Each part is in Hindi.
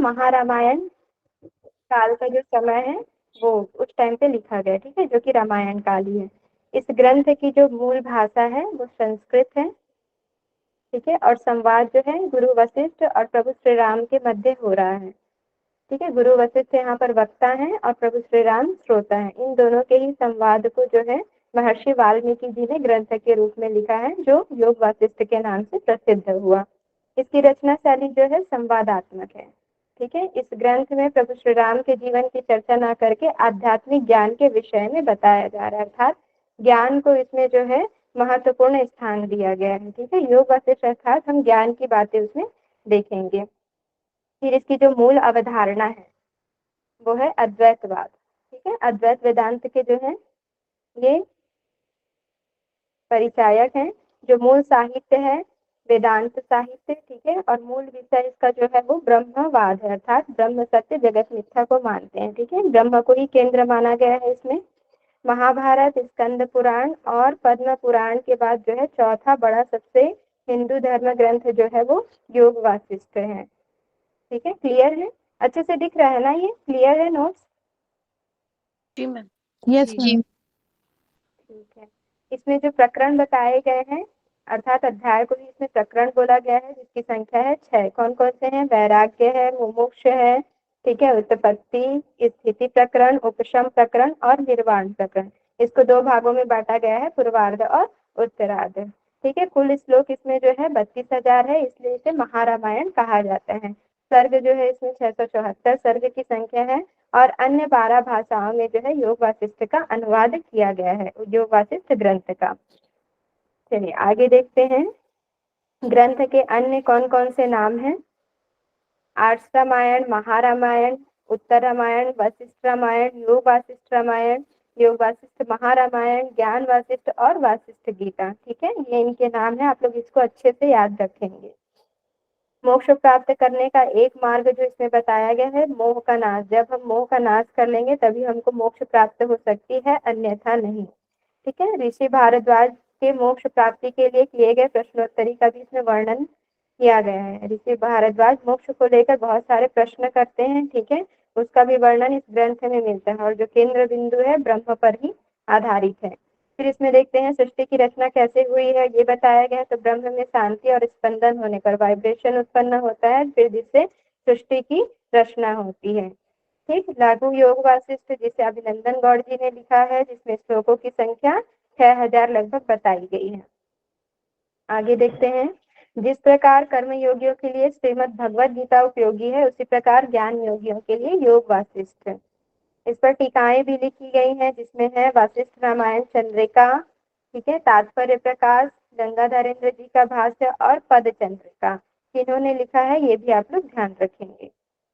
महारामायण काल का जो समय है वो उस टाइम पे लिखा गया, ठीक है, जो कि रामायण काल ही है। इस ग्रंथ की जो मूल भाषा है वो संस्कृत है, ठीक है, और संवाद जो है गुरु वशिष्ठ और प्रभु श्री राम के मध्य हो रहा है, ठीक है। गुरु वशिष्ठ यहाँ पर वक्ता हैं और प्रभु श्री राम श्रोता हैं। इन दोनों के ही संवाद को जो है महर्षि वाल्मीकि जी ने ग्रंथ के रूप में लिखा है, जो योग वासिष्ठ के नाम से प्रसिद्ध हुआ। इसकी रचना शैली जो है संवादात्मक है, ठीक है। इस ग्रंथ में प्रभु श्री राम के जीवन की चर्चा न करके आध्यात्मिक ज्ञान के विषय में बताया जा रहा है, अर्थात ज्ञान को इसमें जो है महत्वपूर्ण स्थान दिया गया है, ठीक है। योग वासिष्ठ अर्थात हम ज्ञान की बातें उसमें देखेंगे। फिर इसकी जो मूल अवधारणा है वो है अद्वैतवाद, ठीक है। अद्वैत वेदांत के जो है ये परिचायक हैं। जो मूल साहित्य है वेदांत साहित्य, ठीक है, और मूल विषय इसका जो है वो ब्रह्मवाद है, अर्थात ब्रह्म सत्य जगत मिथ्या को मानते हैं, ठीक है। ब्रह्म को ही केंद्र माना गया है इसमें। महाभारत, स्कंद पुराण और पद्म पुराण के बाद जो है चौथा बड़ा सबसे हिंदू धर्म ग्रंथ जो है वो योग वासिष्ठ है, ठीक है। क्लियर है? अच्छे से दिख रहा है ना? ये क्लियर है नोट्स? जी मैम। Yes ma'am. ठीक है। इसमें जो प्रकरण बताए गए हैं, अर्थात अध्याय को ही इसमें प्रकरण बोला गया है, जिसकी संख्या है 6। कौन कौन से हैं? वैराग्य है, मुमुक्ष है, ठीक है, उत्पत्ति, स्थिति प्रकरण, उपशम प्रकरण और निर्वाण प्रकरण। इसको 2 भागों में बांटा गया है, पूर्वार्ध और उत्तरार्ध, ठीक है। कुल श्लोक इसमें जो है 32,000 है, इसलिए इसे महारामायण कहा जाता है। सर्ग जो है इसमें 674 सर्ग की संख्या है और अन्य 12 भाषाओं में जो है योग वासिष्ठ का अनुवाद किया गया है, योग वासिष्ठ ग्रंथ का। चलिए आगे देखते हैं ग्रंथ के अन्य कौन कौन से नाम हैं। आर्ष रामायण, महारामायण, उत्तर रामायण, वशिष्ठ रामायण, योग वासिष्ठ रामायण, योग वासिष्ठ महारामायण, ज्ञान वासिष्ठ और वासिष्ठ गीता, ठीक है। ये इनके नाम है, आप लोग इसको अच्छे से याद रखेंगे। मोक्ष प्राप्त करने का एक मार्ग जो इसमें बताया गया है, मोह का नाश। जब हम मोह का नाश कर लेंगे तभी हमको मोक्ष प्राप्त हो सकती है, अन्यथा नहीं, ठीक है। ऋषि भारद्वाज के मोक्ष प्राप्ति के लिए किए गए प्रश्नोत्तरी का भी इसमें वर्णन किया गया है। ऋषि भारद्वाज मोक्ष को लेकर बहुत सारे प्रश्न करते हैं, ठीक है, उसका भी वर्णन इस ग्रंथ में मिलता है और जो केंद्र बिंदु है ब्रह्म पर ही आधारित है। फिर इसमें देखते हैं सृष्टि की रचना कैसे हुई है, ये बताया गया है। तो ब्रह्म में शांति और स्पंदन होने पर वाइब्रेशन उत्पन्न होता है, फिर जिससे सृष्टि की रचना होती है, ठीक। लघु योग वासिष्ठ जिसे अभिनंदन गौड़ जी ने लिखा है, जिसमें श्लोकों की संख्या 6000 लगभग बताई गई है। आगे देखते हैं, जिस प्रकार कर्म योगियों के लिए श्रीमद् भगवद गीता उपयोगी है, उसी प्रकार ज्ञान योगियों के लिए योग वासिष्ठ। इस पर टीकाएं भी लिखी गई हैं, जिसमें है वासिष्ठ रामायण चंद्रिका, ठीक है, तात्पर्य प्रकाश, गंगाधरेंद्र जी का भाष्य और पद चंद्रिका। किन्होंने लिखा है ये भी आप लोग ध्यान रखेंगे।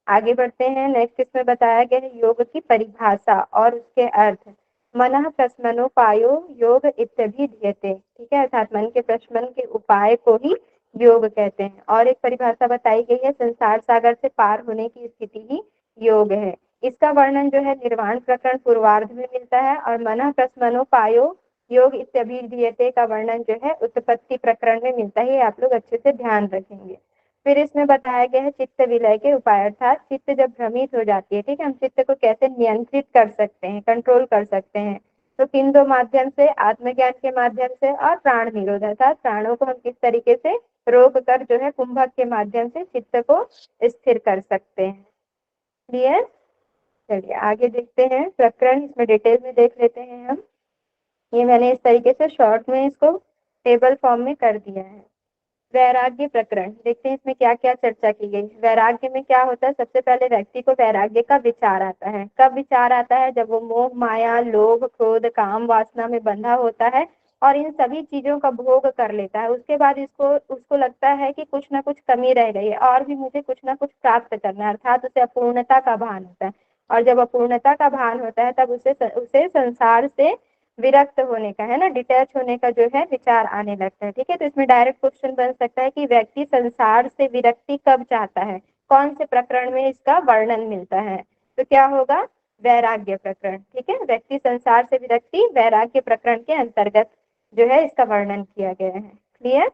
आगे बढ़ते हैं। नेक्स्ट इसमें बताया गया है योग की परिभाषा और उसके अर्थ। मनः प्रश्मनोपायो योग इत्यभिधीयते, ठीक है, अर्थात मन के प्रशमन के उपाय को ही योग कहते हैं। और एक परिभाषा बताई गई है, संसार सागर से पार होने की स्थिति ही योग है। इसका वर्णन जो है निर्वाण प्रकरण पूर्वार्ध में मिलता है और मनः प्रश्मनोपायो योग इत्यभिधीयते का वर्णन जो है उत्पत्ति प्रकरण में मिलता है। आप लोग अच्छे से ध्यान रखेंगे। फिर इसमें बताया गया है चित्त विलय के उपाय, अर्थात चित्त जब भ्रमित हो जाती है, ठीक है, हम चित्त को कैसे नियंत्रित कर सकते हैं, कंट्रोल कर सकते हैं। तो किन 2 माध्यम से? आत्मज्ञान के माध्यम से और प्राण निरोध, अर्थात प्राणों को हम किस तरीके से रोक कर जो है कुंभक के माध्यम से चित्त को स्थिर कर सकते हैं। क्लियर? चलिए आगे देखते हैं प्रकरण, इसमें डिटेल में देख लेते हैं हम। ये मैंने इस तरीके से शॉर्ट में इसको टेबल फॉर्म में कर दिया है। वैराग्य प्रकरण देखते हैं, इसमें क्या क्या चर्चा की गई। वैराग्य में क्या होता है? सबसे पहले व्यक्ति को वैराग्य का विचार आता है। कब विचार आता है? जब वो मोह माया लोभ क्रोध काम वासना में बंधा होता है और इन सभी चीजों का भोग कर लेता है। उसके बाद उसको लगता है कि कुछ ना कुछ कमी रह गई है और भी मुझे कुछ ना कुछ प्राप्त करना है, अर्थात उसे अपूर्णता का भान होता है। और जब अपूर्णता का भान होता है तब उसे संसार से विरक्त होने का, है ना, डिटैच होने का जो है विचार आने लगता है, ठीक है। तो इसमें डायरेक्ट क्वेश्चन बन सकता है कि व्यक्ति संसार से विरक्ति कब चाहता है, कौन से प्रकरण में इसका वर्णन मिलता है? तो क्या होगा? वैराग्य प्रकरण, ठीक है। व्यक्ति संसार से विरक्ति वैराग्य प्रकरण के अंतर्गत जो है इसका वर्णन किया गया है। क्लियर?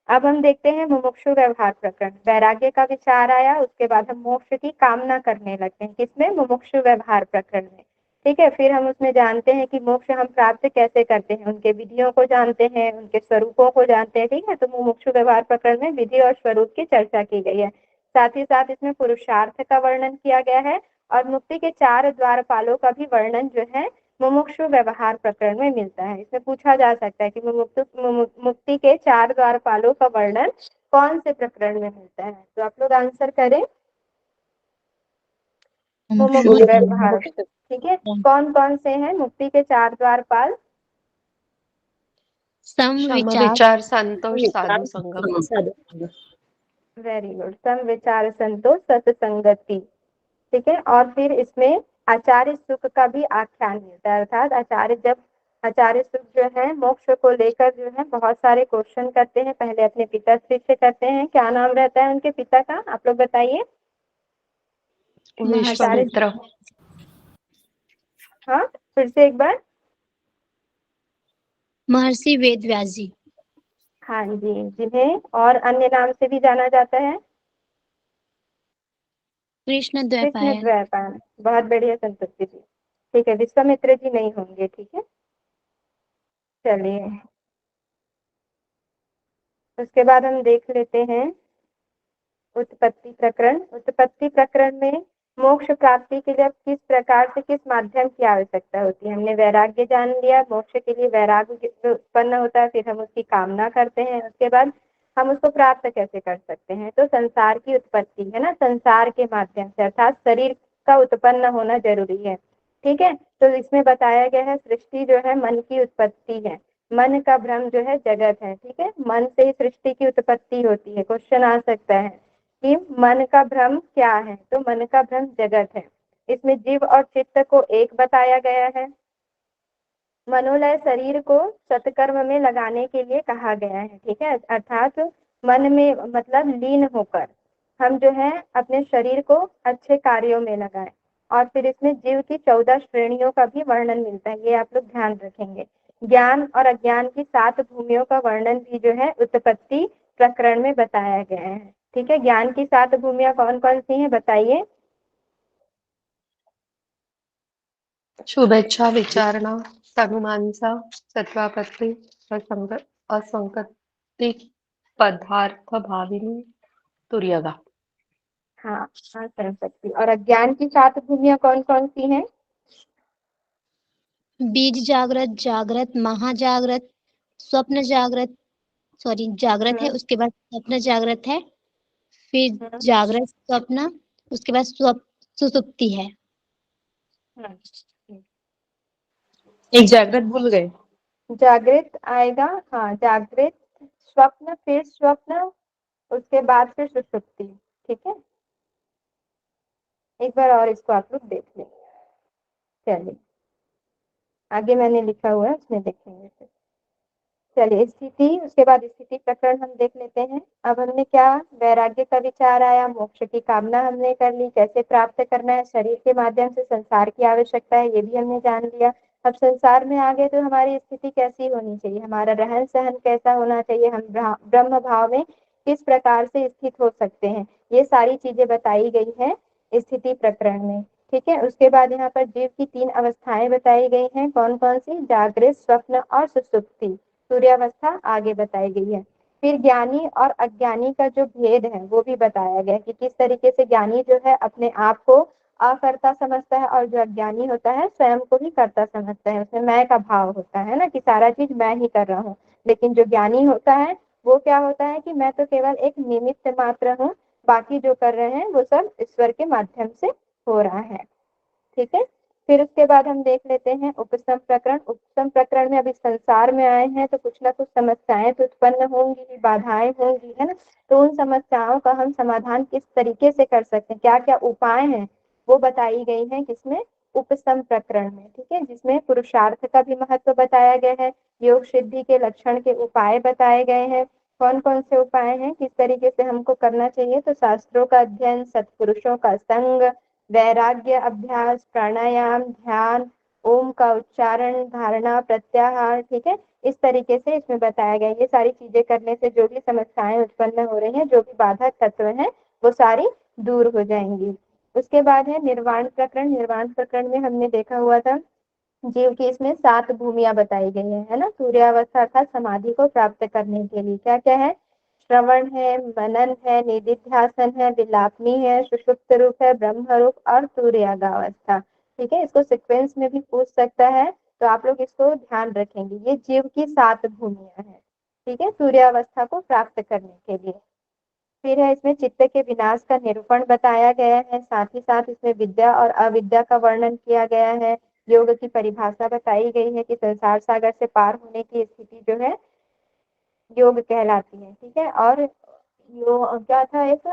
अब हम देखते हैं मुमुक्षु व्यवहार प्रकरण। वैराग्य का विचार आया, उसके बाद हम मोक्ष की कामना करने लगते हैं, किसमें? मुमुक्षु व्यवहार प्रकरण में। ठीक है, फिर हम उसमें जानते हैं कि मोक्ष हम प्राप्त कैसे करते हैं, उनके विधियों को जानते हैं, उनके स्वरूपों को जानते हैं। ठीक है, तो मुमुक्षु व्यवहार प्रकरण में विधि और स्वरूप की चर्चा की गई है। साथ ही साथ इसमें पुरुषार्थ का वर्णन किया गया है और मुक्ति के 4 द्वारपालों का भी वर्णन जो है मुमुक्षु व्यवहार प्रकरण में मिलता है। इसमें पूछा जा सकता है कि मुक्ति के 4 द्वारपालों का वर्णन कौन से प्रकरण में मिलता है? तो आप लोग आंसर करें। मुमुक्षु व्यवहार। ठीक है, कौन कौन से हैं मुक्ति के 4 द्वारपाल? सम विचार संतोष साधु संगम। वेरी गुड, सम विचार संतोष सत्संगति। ठीक है, और फिर इसमें आचार्य सुख का भी आख्यान मिलता है, अर्थात आचार्य सुख जो है मोक्ष को लेकर जो है बहुत सारे क्वेश्चन करते हैं। पहले अपने पिताश्री से करते हैं, क्या नाम रहता है उनके पिता का, आप लोग बताइए। आचार्य, विश्वामित्र। हाँ फिर से एक बार। महर्षि वेद व्यास जी। हाँ जी, जिन्हें और अन्य नाम से भी जाना जाता है कृष्ण कृष्ण द्वैपायन। द्वैपायन। बहुत बढ़िया संतुष्टि जी। ठीक है, विश्वामित्र जी नहीं होंगे। ठीक है, चलिए उसके बाद हम देख लेते हैं उत्पत्ति प्रकरण। उत्पत्ति प्रकरण में मोक्ष प्राप्ति के लिए किस प्रकार से, किस माध्यम की आवश्यकता होती है। हमने वैराग्य जान लिया, मोक्ष के लिए वैराग्य उत्पन्न होता है, फिर हम उसकी कामना करते हैं, उसके बाद हम उसको प्राप्त कैसे कर सकते हैं। तो संसार की उत्पत्ति है ना, संसार के माध्यम से, अर्थात शरीर का उत्पन्न होना जरूरी है। ठीक है, तो इसमें बताया गया है सृष्टि जो है मन की उत्पत्ति है, मन का भ्रम जो है जगत है। ठीक है, मन से ही सृष्टि की उत्पत्ति होती है। क्वेश्चन आ सकता है कि मन का भ्रम क्या है, तो मन का भ्रम जगत है। इसमें जीव और चित्त को एक बताया गया है। मनोलय शरीर को सत्कर्म में लगाने के लिए कहा गया है। ठीक है, अर्थात मन में मतलब लीन होकर हम जो है अपने शरीर को अच्छे कार्यों में लगाएं। और फिर इसमें जीव की 14 श्रेणियों का भी वर्णन मिलता है, ये आप लोग ध्यान रखेंगे। ज्ञान और अज्ञान की 7 भूमियों का वर्णन भी जो है उत्पत्ति प्रकरण में बताया गया है। ठीक है, ज्ञान की 7 भूमियां कौन कौन सी हैं बताइए। शुभेच्छा, विचारणा, तनुमानसा, सत्वापत्ति, असंगति, पदार्थ भाविनी, तुर्यगा। हाँ हाँ, कर सकती। और अज्ञान की 7 भूमियां कौन कौन सी हैं? बीज जागृत, जागृत, महाजागृत, स्वप्न जागृत, सॉरी जागृत है, हम्म उसके बाद स्वप्न जागृत है, फिर हम्म जागृत स्वप्न, उसके बाद सुसुप्ति है। हम्म। एक जागृत भूल गए। जागृत आएगा, हाँ जागृत, स्वप्न, फिर स्वप्न, उसके बाद फिर सुषुप्ति। ठीक है, एक बार और इसको आप लोग देख लें। चलिए आगे मैंने लिखा हुआ है उसमें देखेंगे फिर। चलिए स्थिति, उसके बाद स्थिति प्रकरण हम देख लेते हैं। अब हमने क्या, वैराग्य का विचार आया, मोक्ष की कामना हमने कर ली, कैसे प्राप्त करना है, शरीर के माध्यम से संसार की आवश्यकता है, ये भी हमने जान लिया। अब संसार में आ गए तो हमारी स्थिति कैसी होनी चाहिए, हमारा रहन सहन कैसा होना चाहिए, हम ब्रह्म भाव में किस प्रकार से स्थित हो सकते हैं, ये सारी चीजें बताई गई है स्थिति प्रकरण में। ठीक है, उसके बाद यहाँ पर जीव की 3 अवस्थाएं बताई गई हैं, कौन कौन सी, जागृत, स्वप्न और सुषुप्ति। सूर्यावस्था आगे बताई गई है। फिर ज्ञानी और अज्ञानी का जो भेद है वो भी बताया गया कि किस तरीके से ज्ञानी जो है अपने आप को अकर्ता समझता है और जो अज्ञानी होता है स्वयं को ही कर्ता समझता है, उसमें मैं का भाव होता है ना, कि सारा चीज मैं ही कर रहा हूँ। लेकिन जो ज्ञानी होता है वो क्या होता है कि मैं तो केवल एक निमित्त मात्र हूँ, बाकी जो कर रहे हैं वो सब ईश्वर के माध्यम से हो रहा है। ठीक है, फिर उसके बाद हम देख लेते हैं उपसम प्रकरण। उपसम प्रकरण में अभी संसार में आए हैं तो कुछ ना कुछ समस्याएं तो उत्पन्न होंगी, बाधाएं होंगी, है ना। तो उन समस्याओं का हम समाधान किस तरीके से कर सकते हैं, क्या क्या उपाय हैं, वो बताई गई है किसमें, उपसम प्रकरण में। ठीक है, जिसमें पुरुषार्थ का भी महत्व बताया गया है, योग सिद्धि के लक्षण के उपाय बताए गए हैं। कौन कौन से उपाय हैं, किस तरीके से हमको करना चाहिए, तो शास्त्रों का अध्ययन, सत्पुरुषों का संग, वैराग्य अभ्यास, प्राणायाम, ध्यान, ओम का उच्चारण, धारणा, प्रत्याहार, ठीक है, इस तरीके से इसमें बताया गया है। ये सारी चीजें करने से जो भी समस्याएं उत्पन्न हो रही हैं, जो भी बाधक तत्व हैं, वो सारी दूर हो जाएंगी। उसके बाद है निर्वाण प्रकरण। निर्वाण प्रकरण में हमने देखा हुआ था जीव की इसमें 7 भूमियां बताई गई है ना। सूर्यावस्था अर्थात समाधि को प्राप्त करने के लिए क्या क्या है? श्रवण है, मनन है, निधिध्यासन है, विलापनी है, सुषुप्त रूप है, ब्रह्म रूप और सूर्यागावस्था। ठीक है, इसको सीक्वेंस में भी पूछ सकता है, तो आप लोग इसको ध्यान रखेंगे। ये जीव की 7 भूमियां हैं, ठीक है, सूर्यावस्था को प्राप्त करने के लिए। फिर है इसमें चित्त के विनाश का निरूपण बताया गया है, साथ ही साथ इसमें विद्या और अविद्या का वर्णन किया गया है। योग की परिभाषा बताई गई है कि संसार सागर से पार होने की स्थिति जो है योग कहलाती है। ठीक है, और यो क्या था एक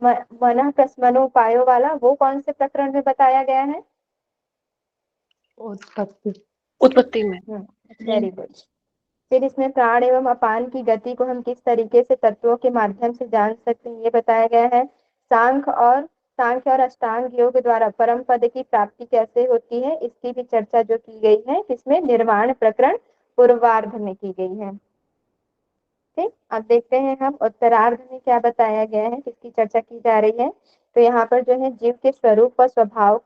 मन प्रस्मनो उपायों वाला, वो कौन से प्रकरण में बताया गया है? उत्पत्ति उत्पत्ति में। Very good. फिर इसमें प्राण एवं अपान की गति को हम किस तरीके से तत्वों के माध्यम से जान सकते हैं, ये बताया गया है। सांख्य और अष्टांग योग द्वारा परम पद की प्राप्ति कैसे होती है, इसकी भी चर्चा जो की गई है किसमें? निर्वाण प्रकरण पूर्वार्ध में की गई है। ठीक, अब देखते हैं हम उत्तरार्ध में क्या बताया गया है, किसकी चर्चा की जा रही है। तो यहाँ पर जो है जीव के स्वरूप व स्वभाव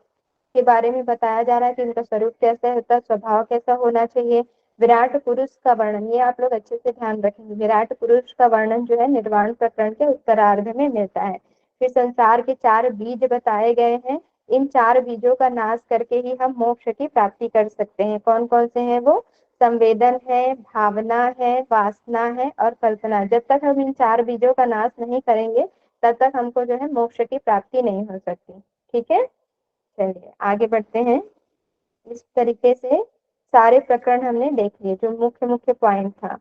के बारे में बताया जा रहा है कि उनका स्वरूप कैसा होता है, स्वभाव कैसा होना चाहिए। विराट पुरुष का वर्णन, ये आप लोग अच्छे से ध्यान रखेंगे। विराट पुरुष का वर्णन जो है निर्वाण प्रकरण के उत्तरार्ध में मिलता है। फिर संसार के 4 बीज बताए गए हैं। इन 4 बीजों का नाश करके ही हम मोक्ष की प्राप्ति कर सकते हैं। कौन कौन से हैं वो? संवेदन है, भावना है, वासना है और कल्पना। जब तक हम इन 4 बीजों का नाश नहीं करेंगे, तब तक हमको जो है मोक्ष की प्राप्ति नहीं हो सकती। ठीक है, चलिए आगे बढ़ते हैं। इस तरीके से सारे प्रकरण हमने देख लिए, जो मुख्य मुख्य पॉइंट था।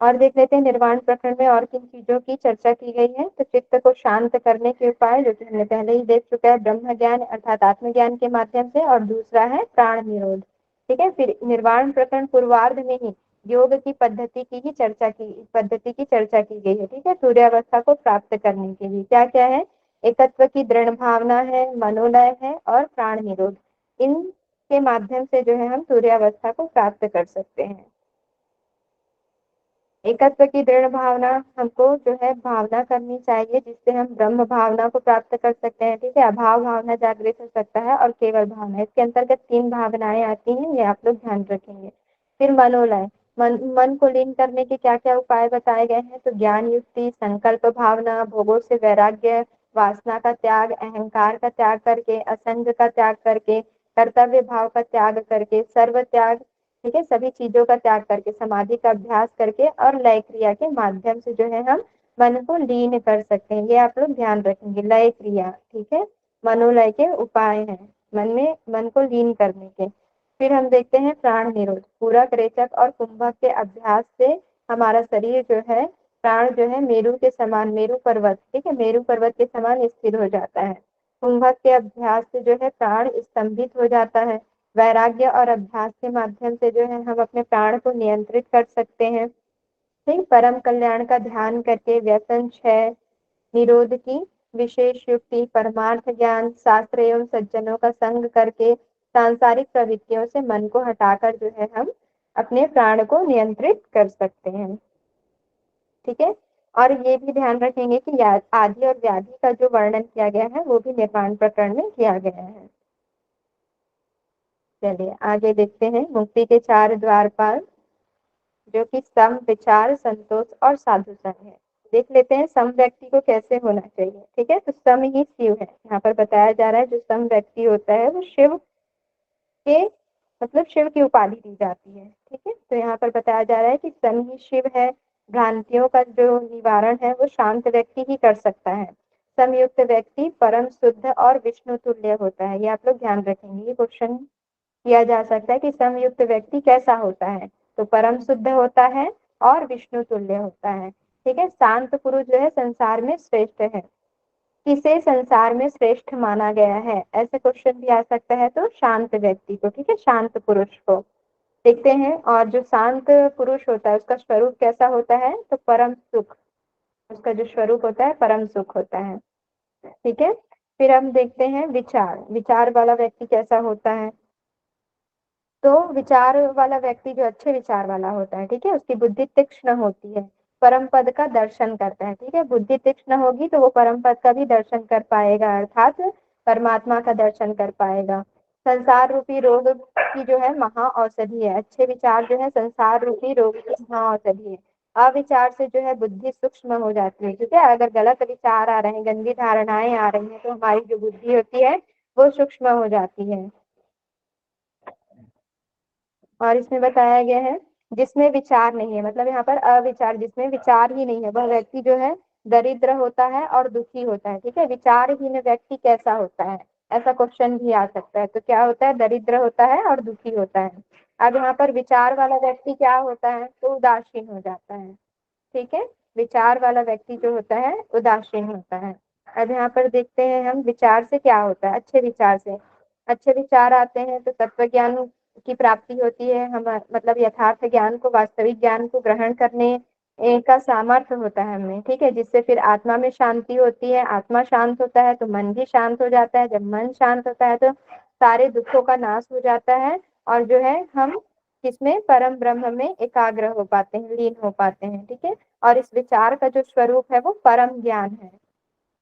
और देख लेते हैं निर्वाण प्रकरण में और किन चीजों की चर्चा की गई है। तो चित्त को शांत करने के उपाय, जो कि हमने पहले ही देख चुका है, ब्रह्म ज्ञान अर्थात आत्मज्ञान के माध्यम से, और दूसरा है प्राण निरोध। ठीक है, फिर निर्वाण प्रकरण पूर्वार्ध में ही योग की पद्धति की चर्चा की गई है। ठीक है, सूर्यावस्था को प्राप्त करने के लिए क्या क्या है? एकत्व की दृढ़ भावना है, मनोलय है और प्राण निरोध। इनके माध्यम से जो है हम सूर्यावस्था को प्राप्त कर सकते हैं। एकत्व की दृढ़ भावना, हमको जो है भावना करनी चाहिए जिससे हम ब्रह्म भावना को प्राप्त कर सकते हैं। ठीक है, अभाव भावना जागृत हो सकता है और केवल भावना, इसके अंतर्गत 3 भावनाएं आती हैं, ये आप लोग ध्यान रखेंगे। फिर मनोलय, मन को लीन करने के क्या क्या उपाय बताए गए हैं। तो ज्ञान युक्ति, संकल्प भावना, भोगों से वैराग्य, वासना का त्याग, अहंकार का त्याग करके, असंग का त्याग करके, कर्तव्य भाव का त्याग करके, सर्व त्याग, ठीक है, सभी चीजों का त्याग करके, समाधि का अभ्यास करके और लय क्रिया के माध्यम से जो है हम मन को लीन कर सकते हैं। ये आप लोग ध्यान रखेंगे, लय क्रिया। ठीक है, मनोलय के उपाय हैं मन को लीन करने के। फिर हम देखते हैं प्राण निरोध। पूरक, रेचक और कुंभक के अभ्यास से हमारा शरीर जो है, प्राण जो है मेरु के समान, मेरु पर्वत, ठीक है, मेरु पर्वत के समान स्थिर हो जाता है। कुंभक के अभ्यास से जो है प्राण स्तंभित हो जाता है। वैराग्य और अभ्यास के माध्यम से जो है हम अपने प्राण को नियंत्रित कर सकते हैं। ठीक, परम कल्याण का ध्यान करके व्यसन क्षय, निरोध की विशेष युक्ति, परमार्थ ज्ञान, शास्त्र एवं सज्जनों का संग करके सांसारिक प्रवृत्तियों से मन को हटाकर जो है हम अपने प्राण को नियंत्रित कर सकते हैं। ठीक है, और ये भी ध्यान रखेंगे कि आदि और व्याधि का जो वर्णन किया गया है वो भी निर्वाण प्रकरण में किया गया है। चलिए आगे देखते हैं। मुक्ति के 4 द्वारपाल, जो कि सम, विचार, संतोष और साधु संग है। देख लेते हैं सम व्यक्ति को कैसे होना चाहिए। ठीक है, तो सम ही शिव है। यहाँ पर बताया जा रहा है जो सम व्यक्ति होता है वो शिव के, मतलब शिव की उपाधि दी जाती है। ठीक है, तो यहाँ पर बताया जा रहा है कि सम ही शिव है। भ्रांतियों का जो निवारण है वो शांत व्यक्ति ही कर सकता है। समयुक्त व्यक्ति परम शुद्ध और विष्णु तुल्य होता है। ये आप लोग ध्यान रखेंगे, ये क्वेश्चन किया जा सकता है कि समयुक्त व्यक्ति कैसा होता है। तो परम शुद्ध होता है और विष्णु तुल्य होता है। ठीक है, शांत पुरुष जो है संसार में श्रेष्ठ है। किसे संसार में श्रेष्ठ माना गया है, ऐसे क्वेश्चन भी आ सकता है। तो शांत व्यक्ति को, ठीक है, शांत पुरुष को देखते हैं। और जो शांत पुरुष होता है उसका स्वरूप कैसा होता है? तो परम सुख, उसका जो स्वरूप होता है परम सुख होता है। ठीक है, फिर हम देखते हैं विचार। विचार वाला व्यक्ति कैसा होता है? तो विचार वाला व्यक्ति जो अच्छे विचार वाला होता है, ठीक है, उसकी बुद्धि तीक्ष्ण होती है, परम पद का दर्शन करता है, ठीक है। बुद्धि तीक्ष्ण होगी तो वो परम पद का भी दर्शन कर पाएगा, अर्थात परमात्मा का दर्शन कर पाएगा। संसार रूपी रोग की जो है महा औषधि है। अच्छे विचार जो है संसार रूपी रोग की महा औषधि है। अविचार से जो है बुद्धि सूक्ष्म हो जाती है, ठीक है। अगर गलत विचार आ रहे हैं, गंदी धारणाएं आ रही हैं, तो हमारी जो बुद्धि होती है वो सूक्ष्म हो जाती है। और इसमें बताया गया है जिसमें विचार नहीं है, मतलब यहाँ पर अविचार, जिसमें विचार ही नहीं है, वह व्यक्ति जो है दरिद्र होता है और दुखी होता है, ठीक है। विचारहीन व्यक्ति कैसा होता है, ऐसा क्वेश्चन भी आ सकता है। तो क्या होता है? दरिद्र होता है और दुखी होता है। अब यहाँ पर विचार वाला व्यक्ति क्या होता है? तो उदासीन हो जाता है, ठीक है। विचार वाला व्यक्ति जो होता है उदासीन होता है। अब यहाँ पर देखते हैं हम विचार से क्या होता है। अच्छे विचार से, अच्छे विचार आते हैं तो तत्व ज्ञान की प्राप्ति होती है। हम मतलब यथार्थ ज्ञान को, वास्तविक ज्ञान को ग्रहण करने का सामर्थ्य होता है हमें, ठीक है। जिससे फिर आत्मा में शांति होती है। आत्मा शांत होता है तो मन भी शांत हो जाता है। जब मन शांत होता है तो सारे दुखों का नाश हो जाता है, और जो है हम किसमें? परम ब्रह्म में एकाग्र हो पाते हैं, लीन हो पाते हैं, ठीक है। और इस विचार का जो स्वरूप है वो परम ज्ञान है,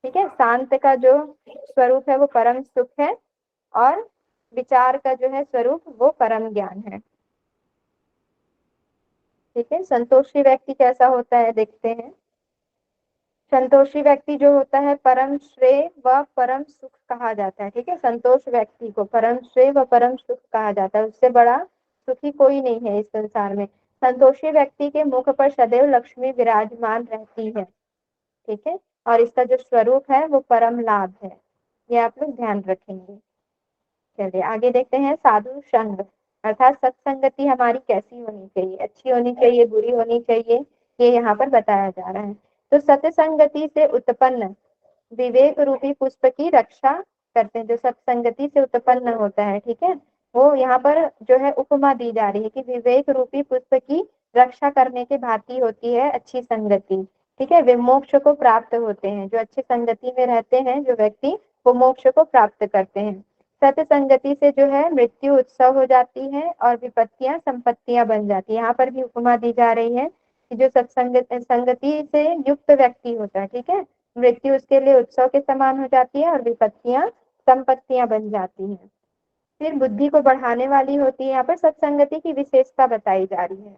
ठीक है। शांत का जो स्वरूप है वो परम सुख है, और विचार का जो है स्वरूप वो परम ज्ञान है, ठीक है। संतोषी व्यक्ति कैसा होता है देखते हैं। संतोषी व्यक्ति जो होता है परम श्रेय व परम सुख कहा जाता है, ठीक है। संतोष व्यक्ति को परम श्रेय व परम सुख कहा जाता है। उससे बड़ा सुखी कोई नहीं है इस संसार में। संतोषी व्यक्ति के मुख पर सदैव लक्ष्मी विराजमान रहती है, ठीक है। और इसका जो स्वरूप है वो परम लाभ है। ये आप लोग ध्यान रखेंगे। चलिए आगे देखते हैं। साधु संग अर्थात सत्संगति हमारी कैसी होनी चाहिए? अच्छी होनी चाहिए, बुरी होनी चाहिए, ये यहाँ पर बताया जा रहा है। तो सत्संगति से उत्पन्न विवेक रूपी पुष्प की रक्षा करते हैं। जो सत्संगति से उत्पन्न होता है, ठीक है, वो यहाँ पर जो है उपमा दी जा रही है कि विवेक रूपी पुष्प की रक्षा करने के भांति होती है अच्छी संगति, ठीक है। वे मोक्ष को प्राप्त होते हैं। जो अच्छी संगति में रहते हैं जो व्यक्ति, वो मोक्ष को प्राप्त करते हैं। सत्संगति से जो है मृत्यु उत्सव हो जाती है और विपत्तियां संपत्तियां बन जाती है। यहाँ पर भी उपमा दी जा रही है कि जो संगति से युक्त व्यक्ति होता है, ठीक है, मृत्यु उसके लिए उत्सव के समान हो जाती है और विपत्तियां संपत्तियां बन जाती हैं। फिर बुद्धि को बढ़ाने वाली होती है। यहाँ पर सत्संगति की विशेषता बताई जा रही है।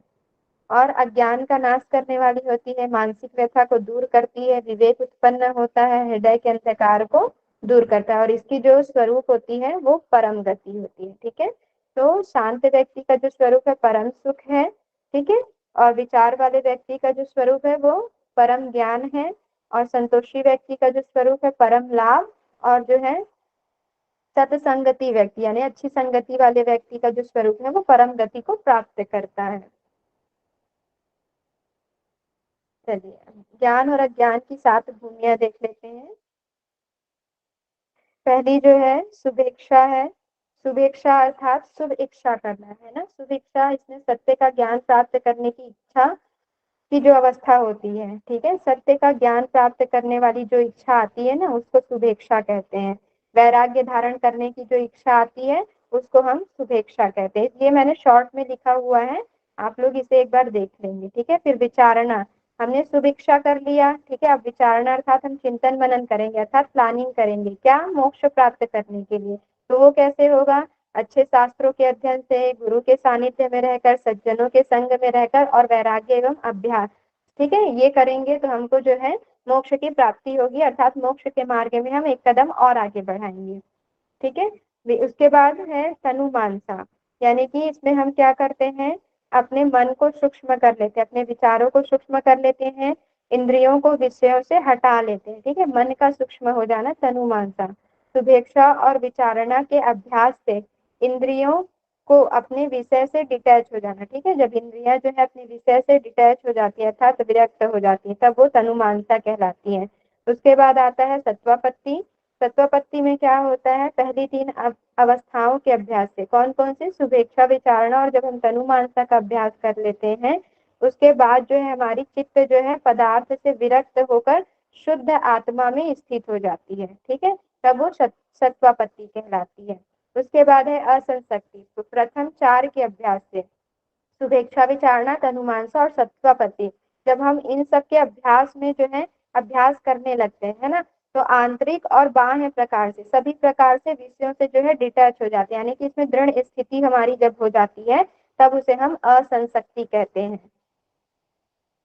और अज्ञान का नाश करने वाली होती है, मानसिक व्यथा को दूर करती है, विवेक उत्पन्न होता है, हृदय के अंधकार को दूर करता है, और इसकी जो स्वरूप होती है वो परम गति होती है, ठीक है। तो शांत व्यक्ति का जो स्वरूप है परम सुख है, ठीक है। और विचार वाले व्यक्ति का जो स्वरूप है वो परम ज्ञान है, और संतोषी व्यक्ति का जो स्वरूप है परम लाभ, और जो है सत्संगति व्यक्ति यानी अच्छी संगति वाले व्यक्ति का जो स्वरूप है वो परम गति को प्राप्त करता है। चलिए ज्ञान और अज्ञान की 7 भूमियां देख लेते हैं। पहली जो है शुभेच्छा है। शुभेच्छा अर्थात शुभ इच्छा करना है ना। शुभेच्छा इसमें सत्य का ज्ञान प्राप्त करने की इच्छा की जो अवस्था होती है, ठीक है। सत्य का ज्ञान प्राप्त करने वाली जो इच्छा आती है ना उसको शुभेच्छा कहते हैं। वैराग्य धारण करने की जो इच्छा आती है उसको हम शुभेच्छा कहते हैं। ये मैंने शॉर्ट में लिखा हुआ है, आप लोग इसे एक बार देख लेंगे, ठीक है। फिर विचारणा, हमने शुभेच्छा कर लिया, ठीक है। अब विचारणा अर्थात हम चिंतन मनन करेंगे, अर्थात प्लानिंग करेंगे, क्या? मोक्ष प्राप्त करने के लिए। तो वो कैसे होगा? अच्छे शास्त्रों के अध्ययन से, गुरु के सानिध्य में रहकर, सज्जनों के संग में रहकर, और वैराग्य एवं अभ्यास, ठीक है, ये करेंगे तो हमको जो है मोक्ष की प्राप्ति होगी, अर्थात मोक्ष के मार्ग में हम एक कदम और आगे बढ़ाएंगे, ठीक है। उसके बाद है तनुमानसा, यानी कि इसमें हम क्या करते हैं? अपने मन को सूक्ष्म कर लेते हैं, अपने विचारों को सूक्ष्म कर लेते हैं, इंद्रियों को विषयों से हटा लेते हैं, ठीक है। मन का सूक्ष्म हो जाना तनुमानसा। शुभेच्छा और विचारणा के अभ्यास से इंद्रियों को अपने विषय से डिटैच हो जाना, ठीक है। जब इंद्रियां जो है अपने विषय से डिटैच हो जाती है अर्थात विरक्त हो जाती है, तब वो तनुमानसा कहलाती है। उसके बाद आता है सत्वापत्ति। सत्वापत्ति में क्या होता है? पहली 3 अवस्थाओं के अभ्यास से। कौन कौन से? शुभेच्छा, विचारणा, और जब हम तनुमानसा का अभ्यास कर लेते हैं उसके बाद जो है हमारी चित्त जो है पदार्थ से विरक्त होकर शुद्ध आत्मा में स्थित हो जाती है, ठीक है, तब वो सत्वापत्ति कहलाती है। उसके बाद है असंशक्ति। तो प्रथम 4 के अभ्यास से शुभेच्छा विचारणा तनुमानसा और सत्वापत्ति, जब हम इन सब के अभ्यास में जो है अभ्यास करने लगते हैं, है ना, तो आंतरिक और बाह्य प्रकार से सभी प्रकार से विषयों से जो है डिटैच हो जाते हैं, यानी कि इसमें दृढ़ स्थिति हमारी जब हो जाती है तब उसे हम असंशक्ति कहते हैं।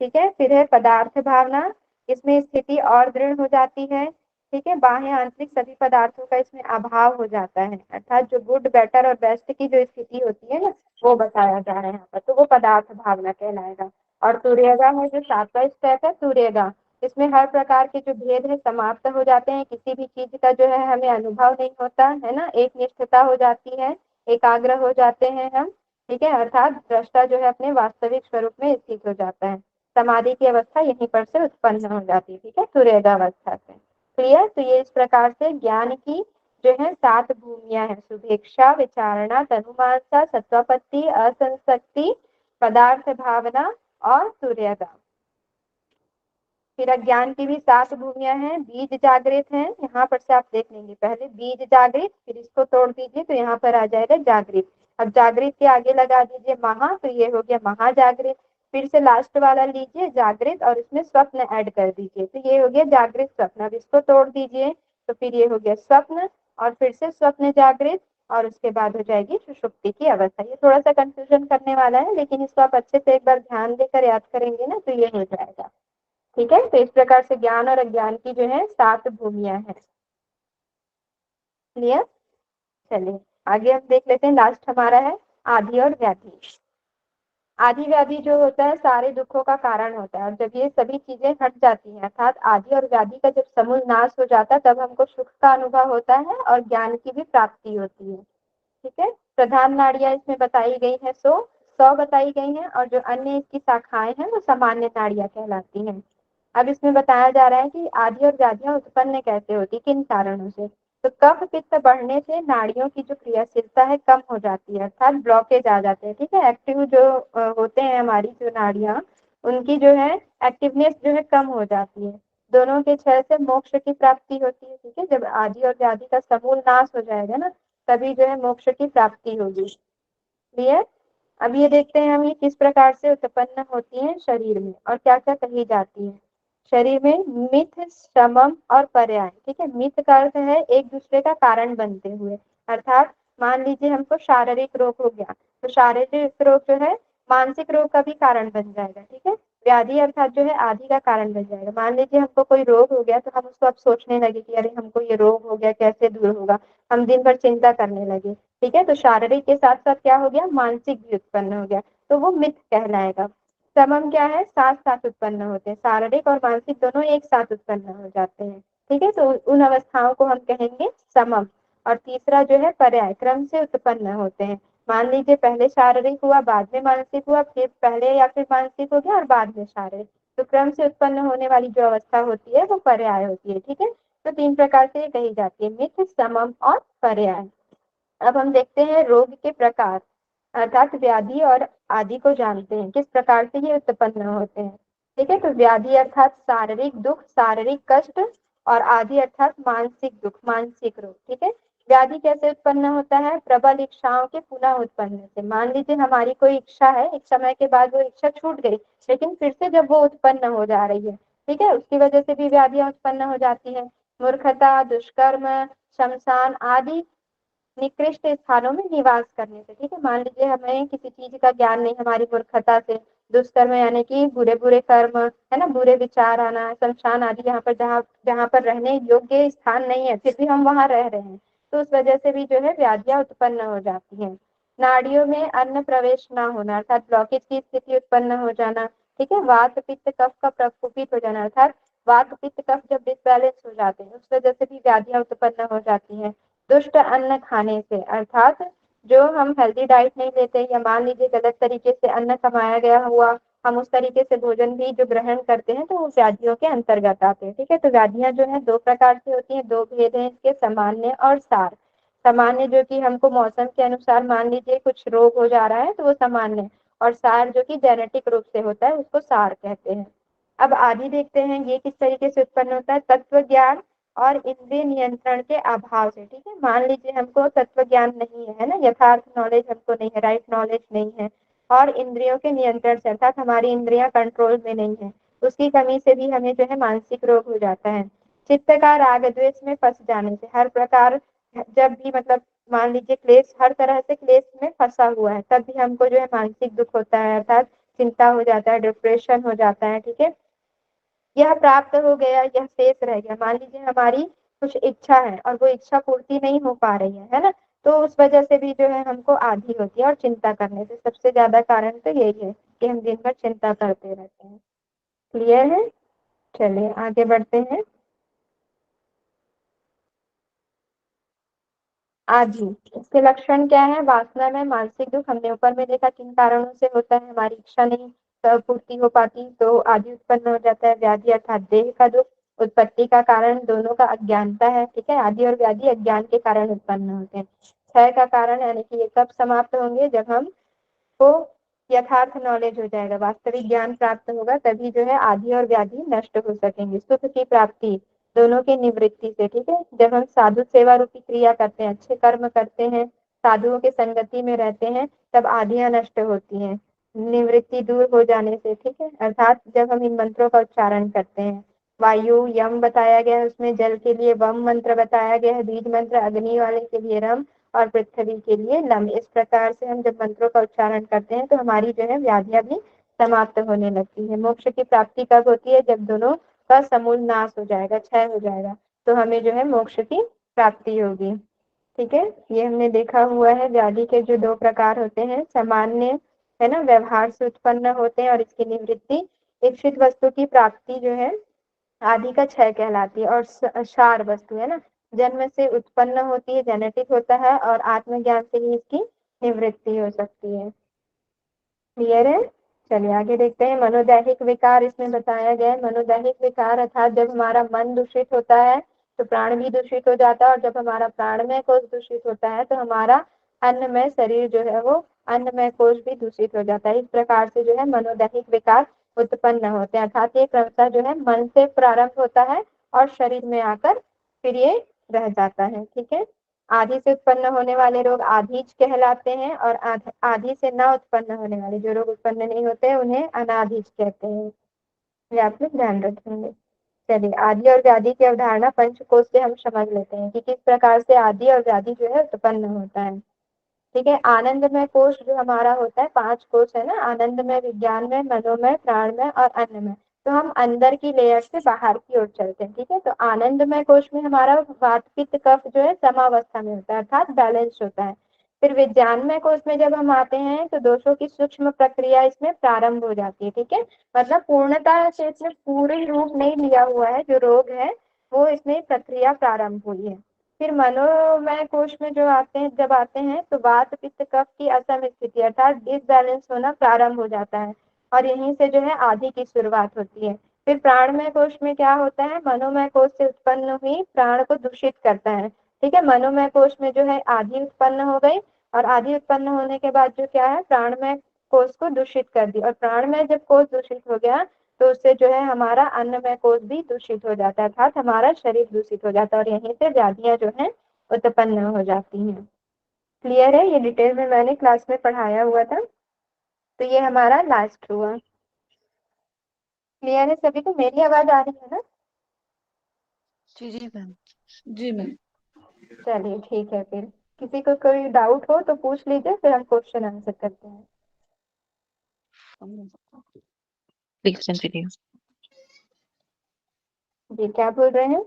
ठीक है, फिर है पदार्थ भावना, इसमें स्थिति और दृढ़ हो जाती है। ठीक है, बाह्य आंतरिक सभी पदार्थों का इसमें अभाव हो जाता है, अर्थात जो गुड बेटर और बेस्ट की जो स्थिति होती है ना, वो बताया जा रहा है यहाँ पर, तो वो पदार्थ भावना कहलाएगा। और तुर्यगा है जो 7वां स्टेप है, तुर्यगा, इसमें हर प्रकार के जो भेद है समाप्त हो जाते हैं, किसी भी चीज का जो है हमें अनुभव नहीं होता है ना, एक निष्ठता हो जाती है, एकाग्र हो जाते हैं हम। ठीक है, अर्थात दृष्टा जो है अपने वास्तविक स्वरूप में स्थित हो जाता है। समाधि की अवस्था यहीं पर से उत्पन्न हो जाती है। ठीक है, तुर्यगावस्था से। क्लियर। तो ये इस प्रकार से ज्ञान की जो है 7 भूमियां हैं, शुभेच्छा विचारणा तनुमानसा सत्वापत्ति असंशक्ति पदार्थ भावना और तुर्यगा। फिर अज्ञान की भी 7 भूमियां हैं, बीज जागृत हैं, यहाँ पर से आप देख लेंगे, पहले बीज जागृत, फिर इसको तोड़ दीजिए तो यहाँ पर आ जाएगा जागृत। अब जागृत के आगे लगा दीजिए महा, तो ये हो गया महाजागृत। फिर से लास्ट वाला लीजिए जागृत और इसमें स्वप्न ऐड कर दीजिए, तो ये हो गया जागृत स्वप्न। अब इसको तोड़ दीजिए तो फिर ये हो गया स्वप्न, और फिर से स्वप्न जागृत, और उसके बाद हो जाएगी सुषुप्ति की अवस्था। ये थोड़ा सा कंफ्यूजन करने वाला है, लेकिन इसको आप अच्छे से एक बार ध्यान देकर याद करेंगे ना तो ये हो जाएगा। ठीक है, तो इस प्रकार से ज्ञान और अज्ञान की जो है 7 भूमियां हैं। क्लियर। चलिए आगे हम देख लेते हैं, लास्ट हमारा है आदि और व्याधि। आदि व्याधि जो होता है सारे दुखों का कारण होता है, और जब ये सभी चीजें हट जाती हैं, अर्थात आदि और व्याधि का जब समूल नाश हो जाता है, तब हमको सुख का अनुभव होता है और ज्ञान की भी प्राप्ति होती है। ठीक है, प्रधान नाड़ियां इसमें बताई गई है, 100 बताई गई हैं, और जो अन्य इसकी शाखाएं हैं वो सामान्य नाड़ियां कहलाती हैं। अब इसमें बताया जा रहा है कि आदि और व्याधियां उत्पन्न कैसे होती, किन कारणों से। तो कफ पित्त बढ़ने से नाड़ियों की जो क्रियाशीलता है कम हो जाती है, अर्थात ब्लॉकेज आ जाते हैं। ठीक है, एक्टिव जो होते हैं हमारी जो नाड़ियां, उनकी जो है एक्टिवनेस जो है कम हो जाती है। दोनों के क्षय से मोक्ष की प्राप्ति होती है। ठीक है, जब आदि और व्याधि का समूल नाश हो जाएगा ना, तभी जो है मोक्ष की प्राप्ति होगी। क्लियर। अब ये देखते हैं हम ये किस प्रकार से उत्पन्न होती हैं शरीर में और क्या क्या कही जाती है। शरीर में मिथ समम और पर्याय। ठीक है, मिथ का अर्थ है एक दूसरे का कारण बनते हुए, अर्थात मान लीजिए हमको शारीरिक रोग हो गया, तो शारीरिक रोग जो है मानसिक रोग का भी कारण बन जाएगा। ठीक है, व्याधि अर्थात जो है आदि का कारण बन जाएगा। मान लीजिए हमको कोई रोग हो गया, तो हम उसको अब सोचने लगे कि अरे हमको ये रोग हो गया, कैसे दूर होगा, हम दिन भर चिंता करने लगे। ठीक है, तो शारीरिक के साथ साथ क्या हो गया, मानसिक भी उत्पन्न हो गया, तो वो मिथ कहलाएगा। समम क्या है, साथ साथ उत्पन्न होते हैं, शारीरिक और मानसिक दोनों एक साथ उत्पन्न हो जाते हैं। ठीक है, तो उन अवस्थाओं को हम कहेंगे समम। और तीसरा जो है पर्याय, क्रम से उत्पन्न होते हैं। मान लीजिए पहले शारीरिक हुआ, बाद में मानसिक हुआ, फिर पहले या फिर मानसिक हो गया और बाद में शारीरिक, तो क्रम से उत्पन्न होने वाली जो अवस्था होती है वो पर्याय होती है। ठीक है, तो 3 प्रकार से ये कही जाती है, मिथ समम और पर्याय। अब हम देखते हैं रोग के प्रकार, अर्थात व्याधि और आदि को जानते हैं, किस प्रकार से ये उत्पन्न होते हैं। ठीक है, तो व्याधि अर्थात शारीरिक दुख, शारीरिक कष्ट, और आदि अर्थात मानसिक दुख, मानसिक रोग। ठीक है, व्याधि कैसे उत्पन्न होता है, प्रबल इच्छाओं के पुनः उत्पन्न से। मान लीजिए हमारी कोई इच्छा है, एक समय के बाद वो इच्छा छूट गई, लेकिन फिर से जब वो उत्पन्न हो जा रही है, ठीक है, उसकी वजह से भी व्याधियां उत्पन्न हो जाती है। मूर्खता, दुष्कर्म, शमशान आदि निकृष्ट स्थानों में निवास करने से। ठीक है, मान लीजिए हमें किसी चीज का ज्ञान नहीं, हमारी मूर्खता से दुष्कर्म यानी कि बुरे बुरे कर्म, है ना, बुरे विचार आना, शमशान आदि, यहाँ पर जहाँ जहाँ पर रहने योग्य स्थान नहीं है फिर भी हम वहां रह रहे हैं, तो उस वजह से भी जो है व्याधियां उत्पन्न हो जाती हैं। नाड़ियों में अन्न प्रवेश ना होना, अर्थात ब्लॉकेज की स्थिति उत्पन्न हो जाना। ठीक है, वात पित्त कफ का प्रकोपित हो जाना, अर्थात वात पित्त कफ जब डिसबैलेंस हो जाते हैं उस वजह से भी व्याधियां उत्पन्न हो जाती हैं। दुष्ट अन्न खाने से, अर्थात जो हम हेल्दी डाइट नहीं लेते, या मान लीजिए गलत तरीके से अन्न कमाया गया हुआ, हम उस तरीके से भोजन भी जो ग्रहण करते हैं तो वो व्याधियों के अंतर्गत आते हैं। ठीक है, तो व्याधियां जो है 2 प्रकार से होती हैं, 2 भेद हैं इसके, सामान्य और सार। सामान्य जो कि हमको मौसम के अनुसार मान लीजिए कुछ रोग हो जा रहा है तो वो सामान्य, और सार जो कि जेनेटिक रूप से होता है उसको सार कहते हैं। अब आदि देखते हैं, ये किस तरीके से उत्पन्न होता है, तत्व ज्ञान और इंद्रिय नियंत्रण के अभाव से। ठीक है, मान लीजिए हमको तत्व ज्ञान नहीं है ना, यथार्थ नॉलेज हमको नहीं है, राइट नॉलेज नहीं है, और इंद्रियों के नियंत्रण से अर्थात हमारी इंद्रियां कंट्रोल में नहीं है, उसकी कमी से भी हमें जो है मानसिक रोग हो जाता है। चित्त का राग द्वेष में फंस जाने से, हर प्रकार जब भी मतलब मान लीजिए क्लेश, हर तरह से क्लेश में फंसा हुआ है, तब भी हमको जो है मानसिक दुख होता है, अर्थात चिंता हो जाता है, डिप्रेशन हो जाता है। ठीक है, यह प्राप्त हो गया, यह शेष रह गया, मान लीजिए हमारी कुछ इच्छा है और वो इच्छा पूर्ति नहीं हो पा रही है ना, तो उस वजह से भी जो है हमको आधी होती है, और चिंता करने से सबसे ज्यादा कारण तो यही है कि हम दिन भर चिंता करते रहते हैं। क्लियर है? चलिए आगे बढ़ते हैं। आदि, इसके लक्षण क्या है, वासना में मानसिक दुख, हमने ऊपर में देखा किन कारणों से होता है, हमारी इच्छा नहीं पूर्ति हो पाती तो आदि उत्पन्न हो जाता है। व्याधि अर्थात देह का दुख, उत्पत्ति का कारण दोनों का अज्ञानता है। ठीक है, आदि और व्याधि अज्ञान के कारण उत्पन्न होते हैं। क्षय का कारण यानी कि ये कब समाप्त होंगे, जब हम को यथार्थ नॉलेज हो जाएगा, वास्तविक ज्ञान प्राप्त होगा, तभी जो है आदि और व्याधि नष्ट हो सकेंगे। सुख की प्राप्ति दोनों की निवृत्ति से। ठीक है, जब हम साधु सेवा रूपी क्रिया करते हैं, अच्छे कर्म करते हैं, साधुओं के संगति में रहते हैं, तब आदियां नष्ट होती हैं निवृत्ति दूर हो जाने से। ठीक है, अर्थात जब हम इन मंत्रों का उच्चारण करते हैं, वायु यम बताया गया है, उसमें जल के लिए वम मंत्र बताया गया है, बीज मंत्र अग्नि वाले के लिए रम, और पृथ्वी के लिए लम। इस प्रकार से हम जब मंत्रों का उच्चारण करते हैं तो हमारी जो है व्याधियां भी समाप्त होने लगती है। मोक्ष की प्राप्ति कब होती है, जब दोनों का समूल नाश हो जाएगा, क्षय हो जाएगा, तो हमें जो है मोक्ष की प्राप्ति होगी। ठीक है, ये हमने देखा हुआ है, व्याधि के जो दो प्रकार होते हैं, सामान्य है ना, व्यवहार से उत्पन्न होते हैं और इसकी निवृत्ति, इच्छित वस्तु की प्राप्ति जो है आदि का क्षय कहलाती है, और सार वस्तु है ना, जन्म से उत्पन्न होती है, जेनेटिक होता है, और आत्मज्ञान से ही इसकी निवृत्ति हो सकती है। क्लियर है? चलिए आगे देखते हैं। मनोदैहिक विकार इसमें बताया गया है। मनोदैहिक विकार अर्थात जब हमारा मन दूषित होता है तो प्राण भी दूषित हो जाता है, और जब हमारा प्राणमय कोश दूषित होता है तो हमारा अन्नमय शरीर जो है वो अन्नमय कोश भी दूषित हो जाता है। इस प्रकार से जो है मनोदैहिक विकार उत्पन्न होते हैं, अर्थात ये क्रमशः जो है मन से प्रारंभ होता है और शरीर में आकर फिर ये रह जाता है। ठीक है, आदि से उत्पन्न होने वाले रोग आधीज कहलाते हैं, और आदि से न उत्पन्न होने वाले जो रोग उत्पन्न नहीं होते हैं उन्हें अनाधीज कहते हैं। ये आप लोग ध्यान रखेंगे। चलिए आदि और व्याधि की अवधारणा पंचकोश से हम समझ लेते हैं कि किस प्रकार से आदि और व्याधि जो है उत्पन्न होता है। ठीक है, आनंदमय कोश जो हमारा होता है, पांच कोश है ना, आनंदमय, विज्ञानमय, मनोमय, प्राणमय और अन्नमय। तो हम अंदर की लेयर से बाहर की ओर चलते हैं। ठीक है, तो आनंदमय कोश में हमारा वात पित्त कफ जो है समावस्था में होता है, अर्थात बैलेंस होता है। फिर विज्ञानमय कोश में जब हम आते हैं तो दोषों की सूक्ष्म प्रक्रिया इसमें प्रारंभ हो जाती है। ठीक है, मतलब पूर्णतः से इसमें पूरी रूप नहीं लिया हुआ है, जो रोग है वो इसमें प्रक्रिया प्रारंभ हुई है। फिर मनोमय कोश में जो आते हैं, जब आते हैं तो वात पित्त कफ की असम स्थिति अर्थात डिसबैलेंस होना प्रारंभ हो जाता है, और यहीं से जो है आदि की शुरुआत होती है। फिर प्राणमय कोश में क्या होता है, मनोमय कोश से उत्पन्न हुई प्राण को दूषित करता है। ठीक है, मनोमय कोश में जो है आदि उत्पन्न हो गई, और आदि उत्पन्न होने के बाद जो क्या है, प्राणमय कोश को दूषित कर दी, और प्राणमय जब कोश दूषित हो गया तो उससे जो है हमारा अन्नमय कोश भी दूषित हो जाता है, अर्थात हमारा शरीर दूषित हो जाता है, और यहीं से व्याधियां जो है उत्पन्न हो जाती हैं। क्लियर है? ये डिटेल में मैंने क्लास में पढ़ाया हुआ था, तो ये हमारा लास्ट हुआ। क्लियर है सभी को? मेरी आवाज आ रही है ना? जी जी मैम। जी मैम। चलिए ठीक है, फिर किसी को कोई डाउट हो तो पूछ लीजिए, फिर हम क्वेश्चन आंसर करते हैं। Please continue. जी क्या बोल रहे हैं?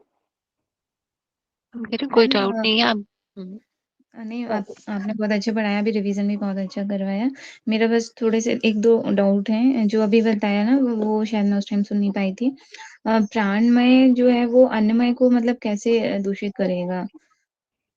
मेरे कोई मैम, डाउट नहीं है आप। नहीं चलिए आपने बहुत अच्छा पढ़ाया, अभी रिवीजन भी बहुत अच्छा करवाया। मेरा बस थोड़े से एक दो डाउट हैं, जो अभी बताया ना वो शायद मैं उस टाइम सुन नहीं पाई थी। प्राणमय जो है वो अन्नमय को मतलब कैसे दूषित करेगा?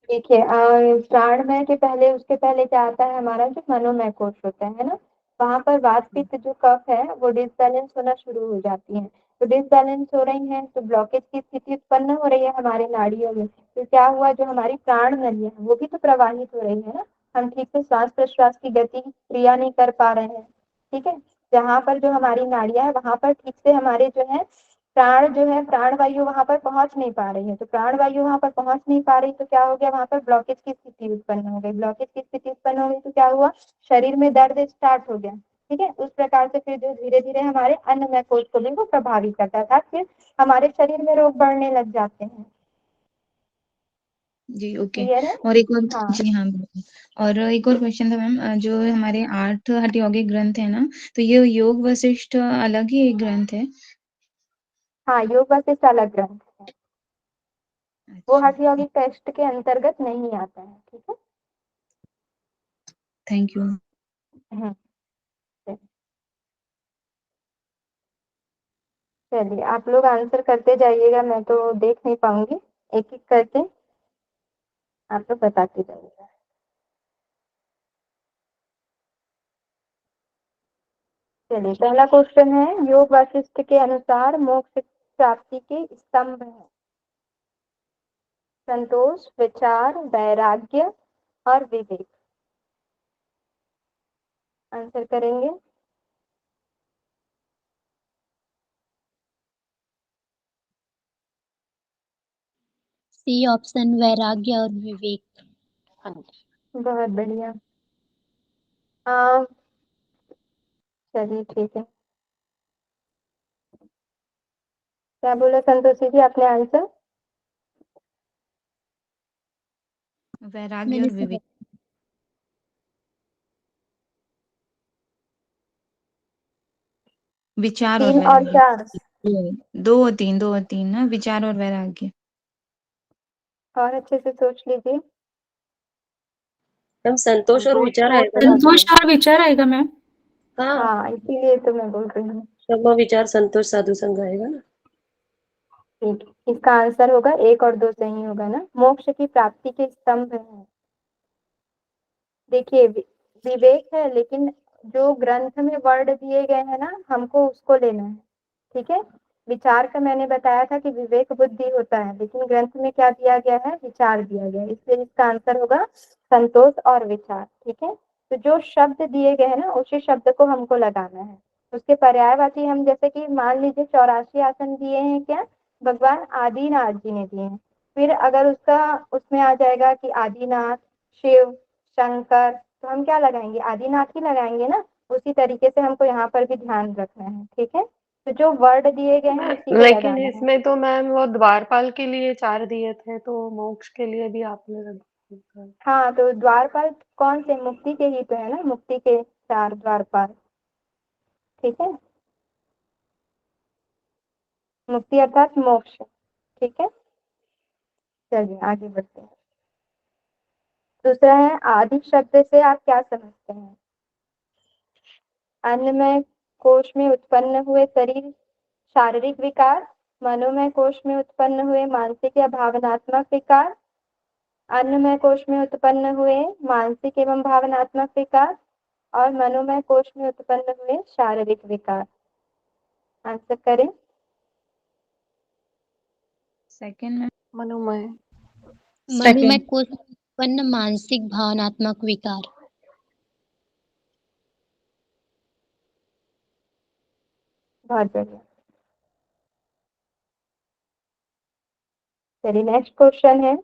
देखिए, प्राणमय के पहले, उसके पहले क्या आता है, हमारा जो मनोमय कोश होता है ना, वहां पर वात पित्त जो कफ है वो डिसबैलेंस होना शुरू हो जाती है। तो डिसबैलेंस हो रही है तो ब्लॉकेज की स्थिति उत्पन्न हो रही है हमारे नाड़ियों में, तो क्या हुआ, जो हमारी प्राण नलियां हैं वो भी तो प्रवाहित हो रही है ना, हम ठीक से श्वास प्रश्वास की गति क्रिया नहीं कर पा रहे हैं। ठीक है, जहाँ पर जो हमारी नाड़ियां है वहां पर ठीक से हमारे जो है प्राण वायु वहां पर पहुंच नहीं पा रही है। तो प्राण वायु वहां पर पहुंच नहीं पा रही तो क्या हो गया, वहां पर ब्लॉकेज की स्थिति उत्पन्न हो गई। ब्लॉकेज की स्थिति उत्पन्न हो गई तो क्या हुआ, शरीर में दर्द स्टार्ट हो गया। ठीक है, उस प्रकार से फिर जो धीरे धीरे हमारे अन्नमय कोश को भी वो प्रभावित करता था, फिर हमारे शरीर में रोग बढ़ने लग जाते हैं। जी, ओके। क्लियर है? और एक और, हाँ जी हाँ बिल्कुल। और एक और क्वेश्चन था मैम, जो हमारे 8 हठ यौगिक ग्रंथ है ना, तो ये योग वशिष्ठ अलग ही एक ग्रंथ है? हाँ, योग वशिष्ठ अलग ग्रंथ है, वो अच्छा, हठ यौगिक टेस्ट के अंतर्गत नहीं आता है। ठीक है। Thank you. हम्म, चलिए आप लोग आंसर करते जाइएगा, मैं तो देख नहीं पाऊंगी, एक एक करके आप लोग बताते जाइएगा। चलिए पहला क्वेश्चन है, योग वशिष्ठ के अनुसार मोक्ष प्राप्ति के स्तंभ है संतोष, विचार, वैराग्य और विवेक। आंसर करेंगे। सी ऑप्शन, वैराग्य और विवेक। हाँ जी। बहुत बढ़िया। हाँ चलिए ठीक है। क्या बोला संतोषी जी आपने आंसर? वैराग्य मैंने और विवेक। विचार और 3 और वैराग्य। 4 दो और तीन ना, विचार और वैराग्य। और अच्छे से सोच लीजिए। हम संतोष और विचार आएगा ना? संतोष और विचार आएगा मैम। हाँ, हाँ इसीलिए तो मैं बोल रही हूँ। क्षमा विचार संतोष साधु संग आएगा ना? ठीक, इसका आंसर होगा 1 और 2 सही होगा ना। मोक्ष की प्राप्ति के स्तंभ है, देखिए विवेक है, लेकिन जो ग्रंथ में वर्ड दिए गए हैं ना हमको उसको लेना है। ठीक है, विचार का मैंने बताया था कि विवेक बुद्धि होता है, लेकिन ग्रंथ में क्या दिया गया है, विचार दिया गया है, इसलिए इसका आंसर होगा संतोष और विचार। ठीक है, तो जो शब्द दिए गए हैं ना उसी शब्द को हमको लगाना है। उसके पर्यायवाची हम जैसे कि मान लीजिए 84 आसन दिए हैं, क्या भगवान आदिनाथ जी ने दिए हैं, फिर अगर उसका उसमें आ जाएगा कि आदिनाथ शिव शंकर, तो हम क्या लगाएंगे, आदिनाथ ही लगाएंगे ना। उसी तरीके से हमको यहाँ पर भी ध्यान रखना है। ठीक है, तो जो वर्ड दिए गए हैं उसी को लेकिन लगाना है। इसमें तो मैम वो द्वारपाल के लिए 4 दिए थे, तो मोक्ष के लिए भी आपने रख दिया। हाँ तो द्वारपाल कौन से, मुक्ति के ही तो है ना, मुक्ति के 4 द्वारपाल। ठीक है, मुक्ति अर्थात मोक्ष। ठीक है, चलिए आगे बढ़ते हैं। दूसरा है, आदि शब्द से आप क्या समझते हैं? अन्नमय कोश में उत्पन्न हुए शरीर शारीरिक विकार, मनोमय कोश में उत्पन्न हुए मानसिक या भावनात्मक विकार, अन्नमय कोश में उत्पन्न हुए मानसिक एवं भावनात्मक विकार, और मनोमय कोश में उत्पन्न हुए शारीरिक विकार। आंसर करें। सेकंड में। मनोमय। मनोमय कोश में उत्पन्न मानसिक भावनात्मक विकार। बहुत बढ़िया। चलिए नेक्स्ट क्वेश्चन है,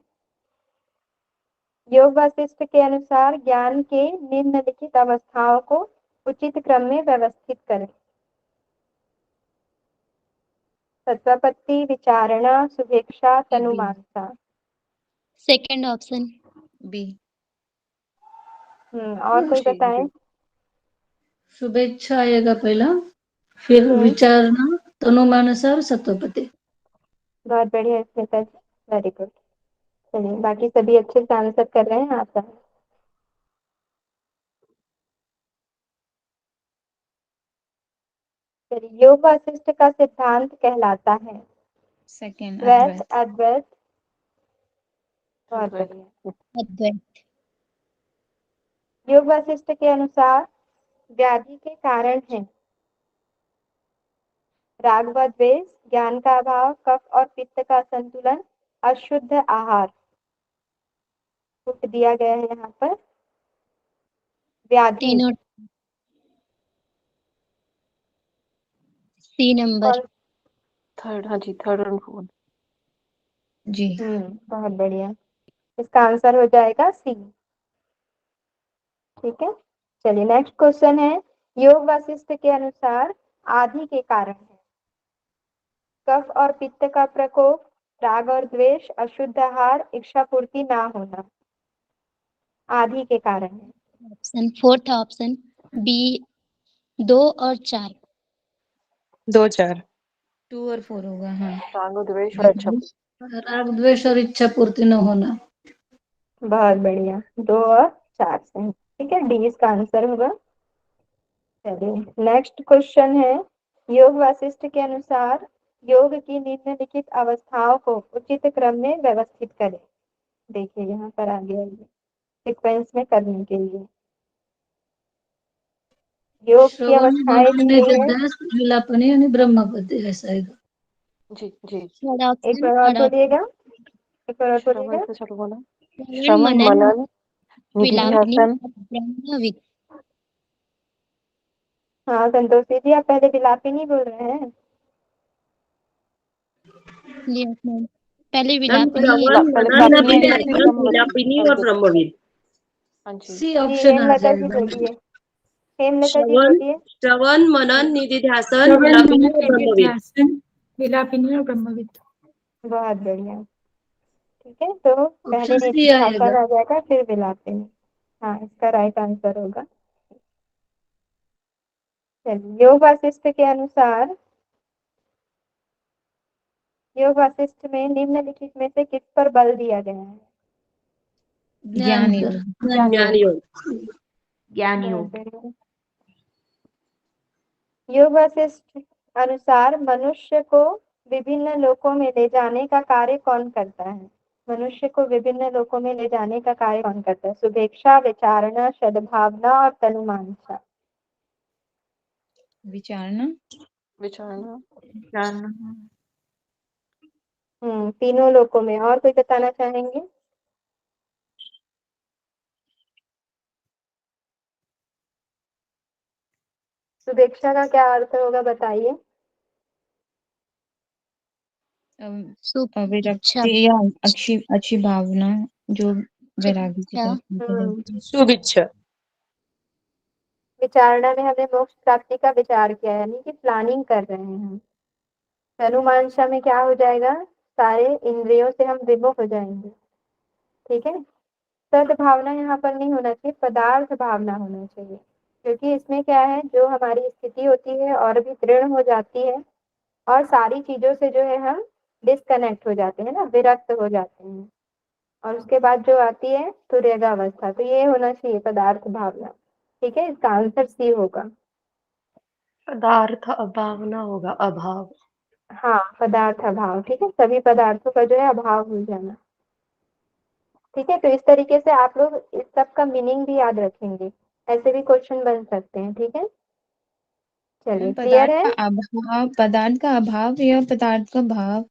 योग वासिष्ठ के अनुसार ज्ञान के निम्नलिखित अवस्थाओं को उचित क्रम में व्यवस्थित करें। सत्वपत्ति, विचारणा, सुभेक्षा, तनुमानसा। Second option. बी। और कोई बताएं। शुभेच्छा आएगा पहला, फिर विचारना, तनुमानसा और सत्वपति। बहुत बढ़िया स्मिता जी, वेरी गुड। चलिए बाकी सभी अच्छे से आंसर कर रहे हैं, आता है। चलिए योग वासिष्ठ का सिद्धांत कहलाता है सेकंड द्वैत, अद्वैत। अद्वैत। बहुत बढ़िया। अद्वैत। योग वासिष्ठ के अनुसार व्याधि के कारण है राग व द्वेष, ज्ञान का अभाव, कफ और पित्त का संतुलन, अशुद्ध आहार। कुछ दिया गया है यहाँ पर। व्याधि तीनों। सी नंबर। कौन? थर्ड, हाँ जी, थर्ड और फोर्थ। जी। बहुत बढ़िया। इसका आंसर हो जाएगा सी। ठीक है, चलिए नेक्स्ट क्वेश्चन है। योग वासिष्ठ के अनुसार आदि के कारण है कफ और पित्त का प्रकोप, राग और द्वेष, अशुद्ध आहार, इच्छा पूर्ति ना होना। आदि के कारण है। ऑप्शन फोर्थ ऑप्शन बी 2 और 4। 2 4। 2 और 4 होगा, हाँ। राग द्वेष और अच्छा। राग द्वेष और इच्छा पूर्ति न होना। बहुत बढ़िया, 2 और 4 से है। ठीक है, डी इसका आंसर होगा। चलिए नेक्स्ट क्वेश्चन है। योग वासिष्ठ के अनुसार योग की निम्नलिखित अवस्थाओं को उचित क्रम में व्यवस्थित करें। देखिए यहाँ पर आ गया ये सीक्वेंस में करने के लिए। योग की श्रवण अवस्थाएं मनन दी गई है। निधिध्यास विलापनी यानी ब्रह्मपद ऐसा है। जी जी। थर्ड एक ऑप्शन बार और थर्ड ऑप्शन बोलिएगा, एक बार और श्रवण बोलिएगा। से चलो बोला। श्रवण श्रवण मनन मनन विलापनी निधिध्यासन। ब्रह्मविद। हाँ संतोषी जी, आप पहले विलापिनी बोल रहे हैं। यस मैम, पहले मैम विलापनी है। श्रवण पहले मनन विलापनी है, फिर निधिध्यासन विलापिनी और ब्रह्मविद। ब्रह्मविद। हाँ जी। सी जी ऑप्शन आ हेमलता जी जाएगा। बोलिए, हेमलता जी श्रवण बोलिए। श्रवण मनन निधिध्यासन श्रवण विलापिनी मनन और ब्रह्मविद। निधिध्यासन विलापिनी और ब्रह्मविद। बहुत बढ़िया। ठीक है, तो पहले ऑप्शन सी निधिध्यासन आएगा। आ जाएगा फिर विलापिनी। हाँ, इसका राइट आंसर होगा। चलिए योग वासिष्ठ के अनुसार योग वासिष्ठ में निम्नलिखित में से किस पर बल दिया गया है? ज्ञान ज्ञान पर। योग। ज्ञान योग। ज्ञान बहुत योग। बढ़िया। योग वासिष्ठ अनुसार मनुष्य को विभिन्न लोकों में ले जाने का कार्य कौन करता है? मनुष्य को विभिन्न लोकों में ले जाने का कार्य कौन करता है? शुभेच्छा, विचारणा, सद्भावना और तनुमांसा। विचारना। विचारना। तीनों लोकों में। और कोई बताना चाहेंगे? शुभेच्छा का क्या अर्थ होगा बताइए। शुभेच्छा। विरक्ति या अच्छी अच्छी भावना, जो वैरागी की शुभेच्छा। तरफ निकल जाती है। शुभ इच्छा। विचारणा में हमने मोक्ष प्राप्ति का विचार किया है, यानी कि प्लानिंग कर रहे हैं हम। तनुमांशा में क्या हो जाएगा? सारे इंद्रियों से हम विमुख हो जाएंगे। ठीक है, सद्भावना यहाँ पर नहीं होना चाहिए, पदार्थ भावना होना चाहिए। क्योंकि इसमें क्या है, जो हमारी स्थिति होती है और भी दृढ़ हो जाती है और सारी चीजों से जो है हम डिस्कनेक्ट हो जाते हैं ना, विरक्त हो जाते हैं। और उसके बाद जो आती है तुर्यगावस्था, तो ये होना चाहिए पदार्थ भावना। ठीक है, इसका आंसर सी होगा। पदार्थ अभावना होगा, अभाव। हाँ, पदार्थ अभाव। ठीक है, सभी पदार्थों का जो है अभाव हो जाना। ठीक है, तो इस तरीके से आप लोग इस सब का मीनिंग भी याद रखेंगे। ऐसे भी क्वेश्चन बन सकते हैं। ठीक है, चलिए मैम, क्लियर है। पदार्थ का अभाव या पदार्थ का भाव,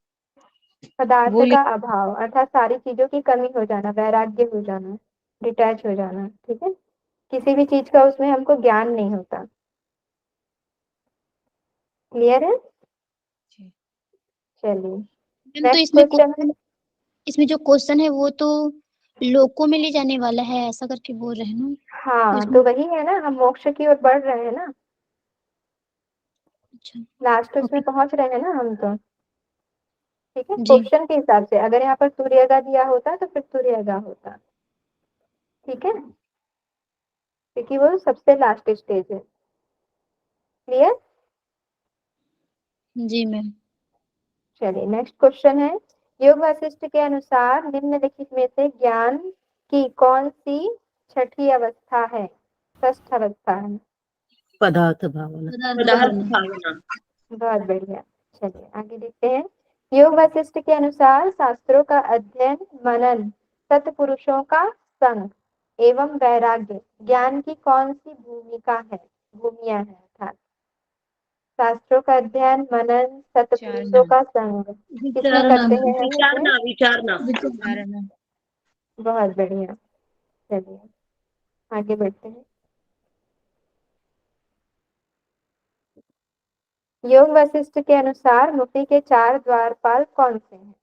पदार्थ वो का लिख। अभाव अर्थात सारी चीजों की कमी हो जाना, वैराग्य हो जाना, डिटैच हो जाना। ठीक है, किसी भी चीज का उसमें हमको ज्ञान नहीं होता। क्लियर है। चलिए मैम तो नेक्स्ट क्वेश्चन है। इसमें जो क्वेश्चन है वो तो लोकों में ले जाने वाला है, ऐसा करके बोल रहे हैं ना। तो हाँ, तो इसमें वही है ना, हम मोक्ष की ओर बढ़ रहे हैं ना, अच्छा। लास्ट उसमें ओके। पहुंच रहे हैं ना हम तो। ठीक है, जी। क्वेश्चन के हिसाब से अगर यहाँ पर तुर्यगा दिया होता तो फिर तुर्यगा होता। ठीक है, क्योंकि वो सबसे लास्ट स्टेज है। क्लियर। जी मैम। चलिए नेक्स्ट क्वेश्चन है। योग वासिष्ठ के अनुसार निम्नलिखित में से ज्ञान की कौन सी छठी अवस्था है, षष्ठ अवस्था है? पदार्थ भावना। पदार्थ पदार्थ भावना। भावना। बहुत बढ़िया। चलिए आगे देखते हैं। योग वासिष्ठ के अनुसार शास्त्रों का अध्ययन, मनन, सत्पुरुषों का संग एवं वैराग्य ज्ञान की कौन सी भूमिका है, भूमिया है अर्थात? शास्त्रों का अध्ययन, मनन, सत्पुरुषों विचारना। का संग किसमें विचारणा करते में। हैं हम इसमें? विचारना विचारना। विचारना। बहुत बढ़िया। चलिए आगे बढ़ते हैं। योग वशिष्ठ के अनुसार मुक्ति के 4 द्वारपाल कौन से हैं?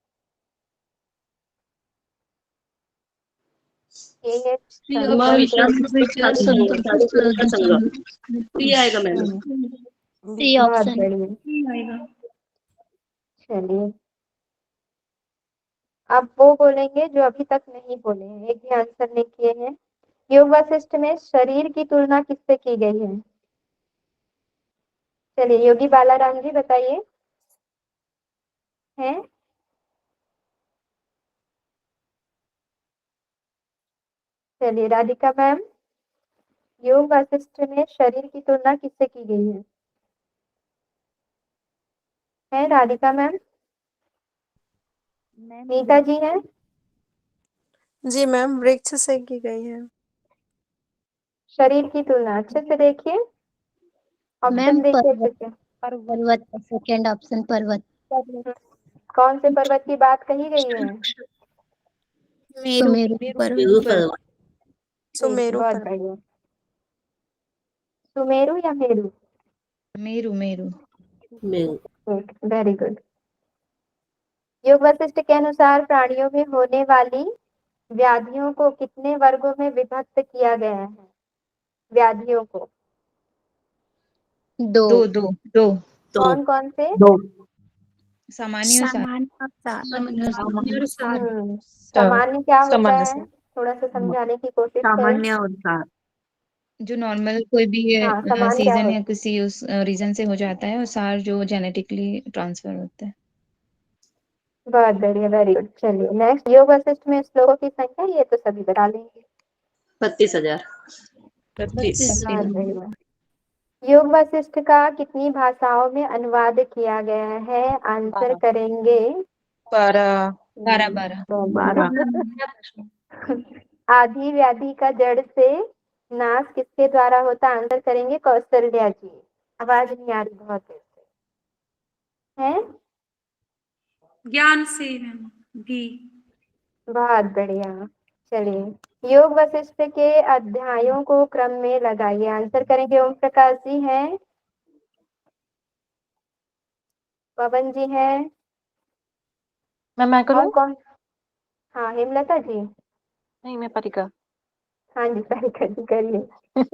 ये है मन, विचार, कर्म, विचार, संतोष, संतोष, संगम। सी आएगा मैडम। सी बहुत ऑप्शन। बढ़िया। चलिए अब वो बोलेंगे जो अभी तक नहीं बोले हैं, एक भी आंसर नहीं किए हैं। योग वशिष्ठ में शरीर की तुलना किससे की गई है? चलिए योगी बालाराम जी बताइए। हैं? चलिए राधिका मैम, योग वशिष्ठ में शरीर की तुलना किससे की गई है राधिका मैम? नीता जी हैं? जी मैम, वृक्ष से की गई है। शरीर की तुलना अच्छे से देखिए, मैम ऑप्शन देखिए अच्छे पर्वत। से। पर्वत, सेकेंड ऑप्शन पर्वत। कौन से पर्वत की बात कही गई है? सुमेरु मेरु पर्वत। पर्वत। सुमेरु बहुत पर्वत। बढ़िया। सुमेरु या मेरु? मेरू मेरू। मेरु। Very good. योग वशिष्ठ के अनुसार प्राणियों में होने वाली व्याधियों को कितने वर्गों में विभक्त किया गया है? व्याधियों को दो। दो दो दो। कौन कौन से? दो। सामान्य और सामान्य, सामान्य क्या होता सामान्य है? से। थोड़ा सा समझाने की कोशिश करें। सामान्य और सार। जो नॉर्मल कोई भी हाँ, सामान्य क्या सीजन होता या है? किसी उस रीजन से हो जाता है, और सार जो जेनेटिकली ट्रांसफर होता है। बहुत बढ़िया, वेरी गुड। चलिए नेक्स्ट, योग वशिष्ठ में श्लोकों की संख्या ये तो सभी बता लेंगे। 32,000। 32। बहुत बढ़िया। योग वशिष्ठ का कितनी भाषाओं में अनुवाद किया गया है? आंसर 12। करेंगे 12। 12 आदि व्याधि का जड़ से नाश किसके द्वारा होता है? आंसर करेंगे कौशल्या जी। आवाज नहीं आ रही बहुत देर से। हैं? ज्ञान से मैम, भी। बहुत बढ़िया। चलिए योग वशिष्ठ के अध्यायों को क्रम में लगाइए। आंसर करेंगे ओम प्रकाश जी हैं, पवन जी हैं, मैं और करूँ? कौन? हाँ हेमलता जी। नहीं, मैं परिका। हाँ जी सही करिए।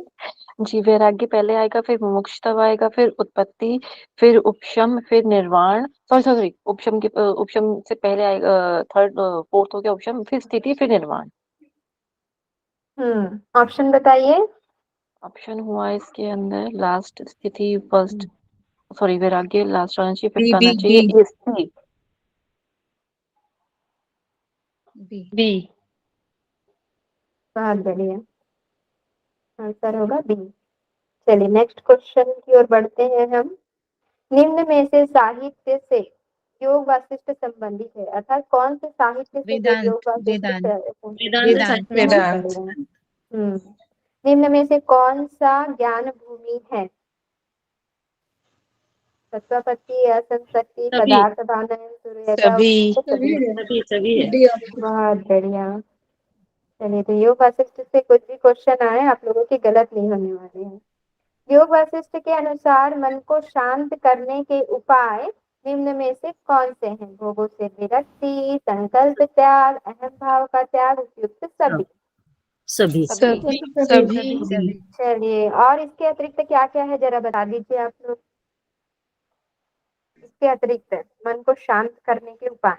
जी, वैराग्य पहले आएगा, फिर मोक्ष तब आएगा, फिर उत्पत्ति, फिर उपशम, फिर निर्वाण। सॉरी, उपशम से पहले आएगा, थर्ड फोर्थ हो गया उपशम, फिर स्थिति, फिर निर्वाण। ऑप्शन बताइए। ऑप्शन हुआ इसके अंदर लास्ट स्थिति, फर्स्ट, सॉरी वैराग्य लास्ट आना चाहिए, फिर बी आना बी चाहिए बी सी। बी। बी। बहुत बढ़िया, आंसर होगा बी। चलिए नेक्स्ट क्वेश्चन की ओर बढ़ते हैं हम। निम्न में से साहित्य से योग वासिष्ठ संबंधित है, अर्थात कौन से साहित्य से जो योग वेदांत वासिष्ठ वेदांत वेदांत वेदांत वेदांत। निम्न में से कौन सा ज्ञान भूमि है? तत्वपत्ति, असंशक्ति, सभी पदार्थ भावना, सूर्यता, सभी। सभी। सभी है। D option. बहुत बढ़िया। चलिए तो योग वासिष्ठ से कुछ भी क्वेश्चन आए आप लोगों के गलत नहीं होने वाले हैं। योग वशिष्ठ के अनुसार मन को शांत करने के उपाय निम्न में से कौन से हैं? भोगों से विरक्ति, संकल्प त्याग, अहम भाव का त्याग, उपयुक्त सभी। सभी। सभी। चलिए और इसके अतिरिक्त क्या क्या है जरा बता दीजिए आप लोग। इसके अतिरिक्त मन को शांत करने के उपाय।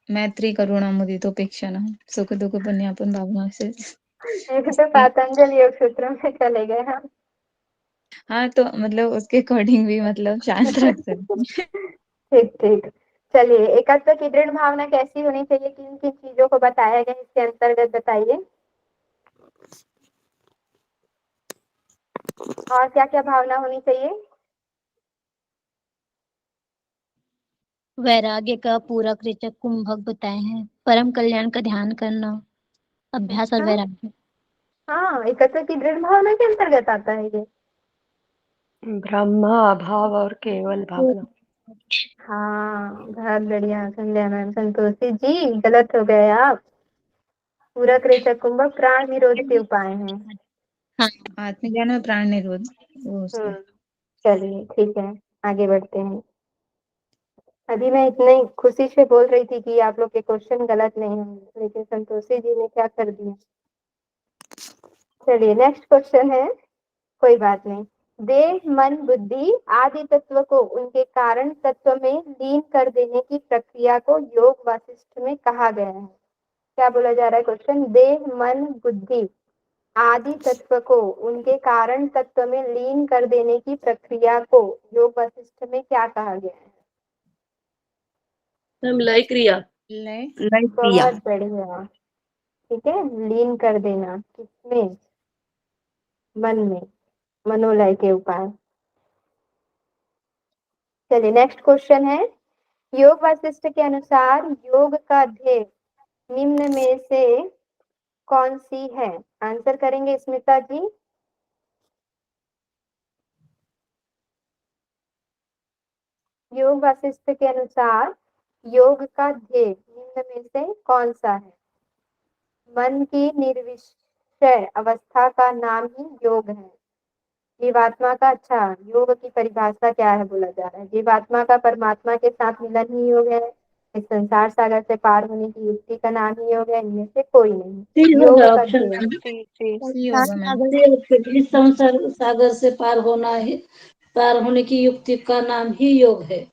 मैत्री करुणा मुदितोपेक्षा न सुख दुख पुण्यापन भावना से। एक तो पतंजलि योग सूत्र में चले गए हम। हाँ तो मतलब उसके अकॉर्डिंग भी मतलब शांत रख सकते हैं। ठीक ठीक। चलिए एकत्व की दृढ़ भावना कैसी होनी चाहिए? किन किन चीजों को बताया गया इसके अंतर्गत बताइए। और क्या क्या भावना होनी चाहिए? वैराग्य का पूरक रेचक कुंभक बताए हैं। परम कल्याण का ध्यान करना, अभ्यास और वैराग्य। हाँ, एकत्व की दृढ़ भावना के अंतर्गत आता है ये। ब्रह्म अभाव और केवल भावना। हाँ बहुत बढ़िया संध्या मैम। संतोषी जी गलत हो गए आप। पूरक रेचक कुंभक प्राण निरोध के उपाय हैं। हाँ। आत्मज्ञान और प्राण निरोध वो उसका। चलिए ठीक है, आगे बढ़ते हैं। अभी मैं इतनी खुशी से बोल रही थी कि आप लोग के क्वेश्चन गलत नहीं होंगे, लेकिन संतोषी जी ने क्या कर दिया। चलिए नेक्स्ट क्वेश्चन है, कोई बात नहीं। देह मन बुद्धि आदि तत्व को उनके कारण तत्व में लीन कर देने की प्रक्रिया को योग वासिष्ठ में कहा गया है। क्या बोला जा रहा है क्वेश्चन, देह मन बुद्धि आदि तत्व को उनके कारण तत्व में लीन कर देने की प्रक्रिया को योग वासिष्ठ में क्या कहा गया है। मैम लय क्रिया। लय लय क्रिया। बहुत बढ़िया, ठीक है, लीन कर देना किसमें, मन में, मनोलय के उपाय। चलिए नेक्स्ट क्वेश्चन है, योग वासिष्ठ के अनुसार योग का ध्येय निम्न में से कौन सी है। आंसर करेंगे स्मिता जी। योग वासिष्ठ के अनुसार योग का ध्येय निम्न में से कौन सा है। मन की निर्विषय अवस्था का नाम ही योग है। जीवात्मा का, अच्छा योग की परिभाषा क्या है बोला जा रहा है, जीवात्मा का परमात्मा के साथ मिलन ही योग है। इस संसार सागर से पार होने की युक्ति का नाम ही योग है, इनमें से कोई नहीं। सी योग होगा का ऑप्शन ध्येय, सी होगा मैम। इस संसार सागर से पार होना ही, पार होने की युक्ति का नाम ही योग है।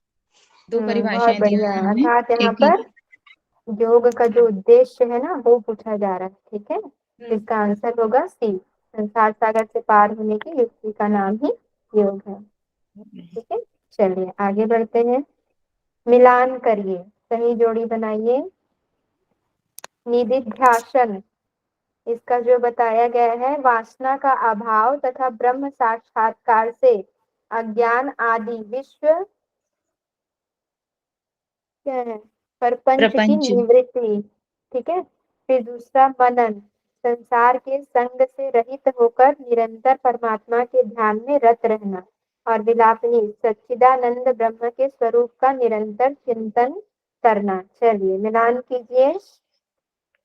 दो बहुत परिभाषाएं दी हुई बढ़िया। हैं हमने, अर्थात यहाँ एक ही। पर योग का जो उद्देश्य है ना वो पूछा जा रहा है, ठीक है। इसका आंसर होगा सी, संसार सागर से पार होने की युक्ति का नाम ही योग है, ठीक है। चलिए आगे बढ़ते हैं, मिलान करिए, सही जोड़ी बनाइए। निधिध्यासन, इसका जो बताया गया है, वासना का अभाव तथा ब्रह्म साक्षात्कार से अज्ञान आदि विश्व क्या है, परपंच की प्रपंच। निवृत्ति, ठीक है। फिर दूसरा मनन, संसार के संग से रहित होकर निरंतर परमात्मा के ध्यान में रत रहना। और विलापनी, सच्चिदानंद ब्रह्म के स्वरूप का निरंतर चिंतन करना। चलिए मिलान कीजिए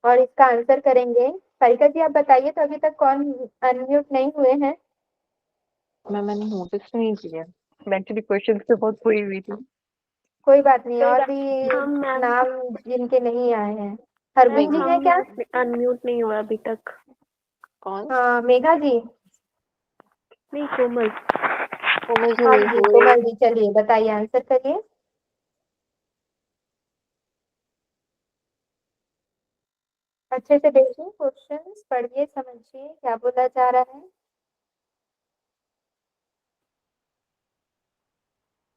और इसका आंसर करेंगे। सारिका जी आप बताइए, तो अभी तक कौन अनम्यूट नहीं हुए हैं। मैंने नोटिस नहीं किया, मैं एक्चुअली क्वेश्चन से बहुत खोई हुई थी। कोई बात नहीं, और भी हम मैम नाम जिनके नहीं आए हैं। हरगुन जी है क्या। अनम्यूट नहीं हुआ अभी तक। कौन? हाँ मेघा जी। नहीं कोमल। कोमल जी हाँ नहीं जी हुए। कोमल जी, चलिए बताइए, आंसर करिए। अच्छे से देखिए क्वेश्चंस, पढ़िए समझिए क्या बोला जा रहा है।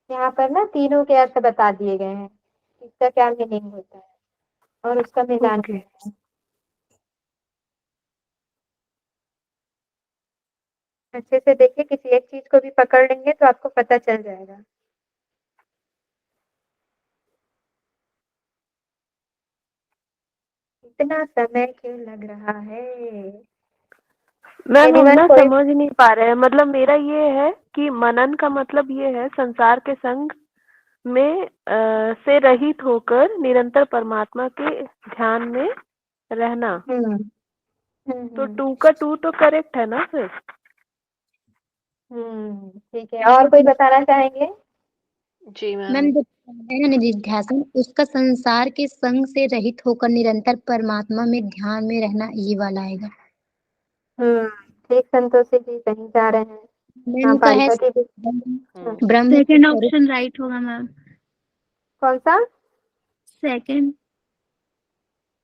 यहाँ पर ना तीनों के अर्थ बता दिए गए हैं, इसका क्या मीनिंग होता है और उसका मिलान ओके। करना है। अच्छे से देखिए, किसी एक चीज को भी पकड़ लेंगे तो आपको पता चल जाएगा। इतना समय क्यों लग रहा है। मैम हम एनीवन ना कोई, समझ नहीं पा रहे हैं, मतलब मेरा ये है कि मनन का मतलब ये है संसार के संग में से रहित होकर निरंतर परमात्मा के ध्यान में रहना। हम्म तो टू का टू तो करेक्ट है ना फिर। ठीक है, और कोई बताना चाहेंगे। जी मैम मैम। जो है ना निधिध्यासन, उसका संसार के संग से रहित होकर निरंतर परमात्मा में ध्यान में रहना, ये वाला आएगा। ठीक, संतोषी जी सही जा रहे हैं। हाँ मैम का है पारिका जी भी। ब्रह्म के सेकंड स्वरूप। ऑप्शन राइट होगा मैम। कौन सा। सेकंड।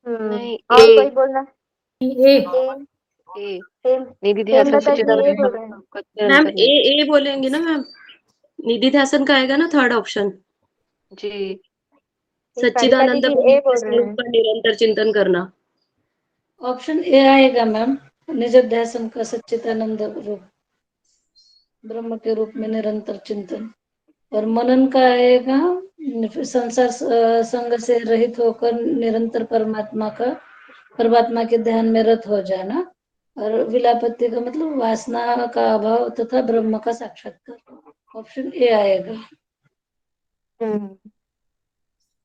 नहीं, और ए कोई बोलना। ए सेम ए सेम निधि सेम ध्यान लता जी ये बोल सच्चिदानंद रहे हैं। का मैम निरंतर ए बोलेंगे ना मैम, निधि ध्यासन का आएगा ना थर्ड ऑप्शन, जी। ठीक, पारिका सच्चिदानंद दीदी ब्रह्म ए के बोल रहे स्वरूप हैं। का निरंतर चिंतन करना। ऑप्शन ए आएगा मैम, निज ध्यान का सच्चिदानंद रूप ब्रह्म के रूप में निरंतर चिंतन। और मनन का आएगा संसार संग से रहित होकर निरंतर परमात्मा के ध्यान में रत हो जाना। और विलापत्ति का मतलब वासना का अभाव तथा ब्रह्म का साक्षात्कार। ऑप्शन ए आएगा।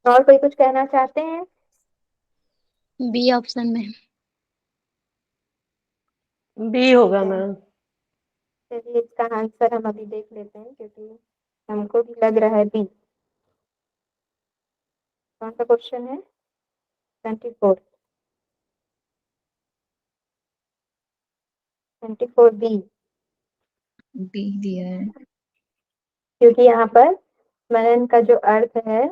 और कोई कुछ कहना चाहते हैं। बी ऑप्शन में। बी होगा ठीक है, मैम। चलिए इसका आंसर हम अभी देख लेते हैं क्योंकि हमको भी लग रहा है बी। कौन सा क्वेश्चन है? 24। 24 बी। बी दिया है। क्योंकि यहाँ पर मनन का जो अर्थ है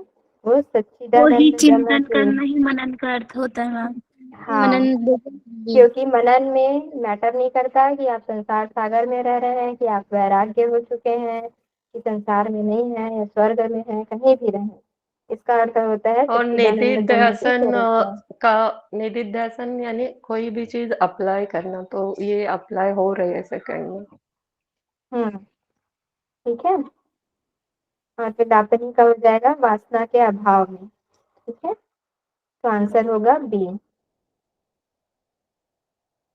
वो वही सच्चिदानंद ब्रह्म चिंतन के। करना ही मनन का अर्थ होता है मैम। हाँ, मनन क्योंकि मनन में मैटर नहीं करता कि आप संसार सागर में रह रहे हैं, कि आप वैराग्य हो चुके हैं, कि संसार में नहीं है या स्वर्ग में है, कहीं भी रहे। इसका अर्थ होता है और सच्चिदानंद ब्रह्म की स्वरूपता। निधिध्यासन यानी कोई भी चीज अप्लाई करना, तो ये अप्लाई हो रही है सेकंड में। ठीक है। और फिर दापनी का हो जाएगा वासना के अभाव में। ठीक है, तो आंसर होगा B.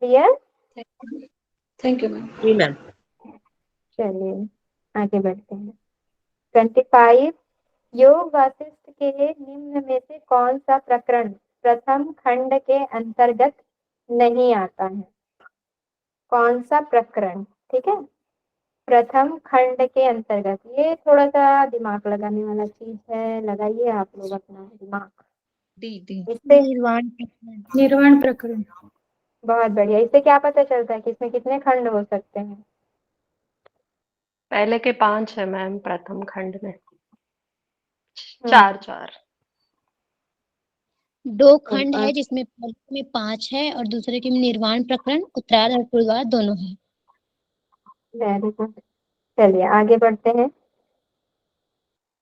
Clear? Thank you ma'am. जी मैम। चलिए आगे बढ़ते हैं। 25 योग वासिष्ठ के निम्न में से कौन सा प्रकरण प्रथम खंड के अंतर्गत नहीं आता है? कौन सा प्रकरण? ठीक है, प्रथम खंड के अंतर्गत। ये थोड़ा सा दिमाग लगाने वाला चीज है, लगाइए आप लोग अपना दिमाग। डी इससे निर्वाण प्रकरण। बहुत बढ़िया। इससे क्या पता चलता है कि इसमें कितने खंड हो सकते हैं? पहले के 5 है मैम प्रथम खंड में। 4 4। 2 खंड है जिसमें पहले में 5 है और दूसरे के में निर्वाण प्रकरण, उत्तरार्ध और पूर्वार्ध दोनों है। Very good. चलिए आगे बढ़ते हैं।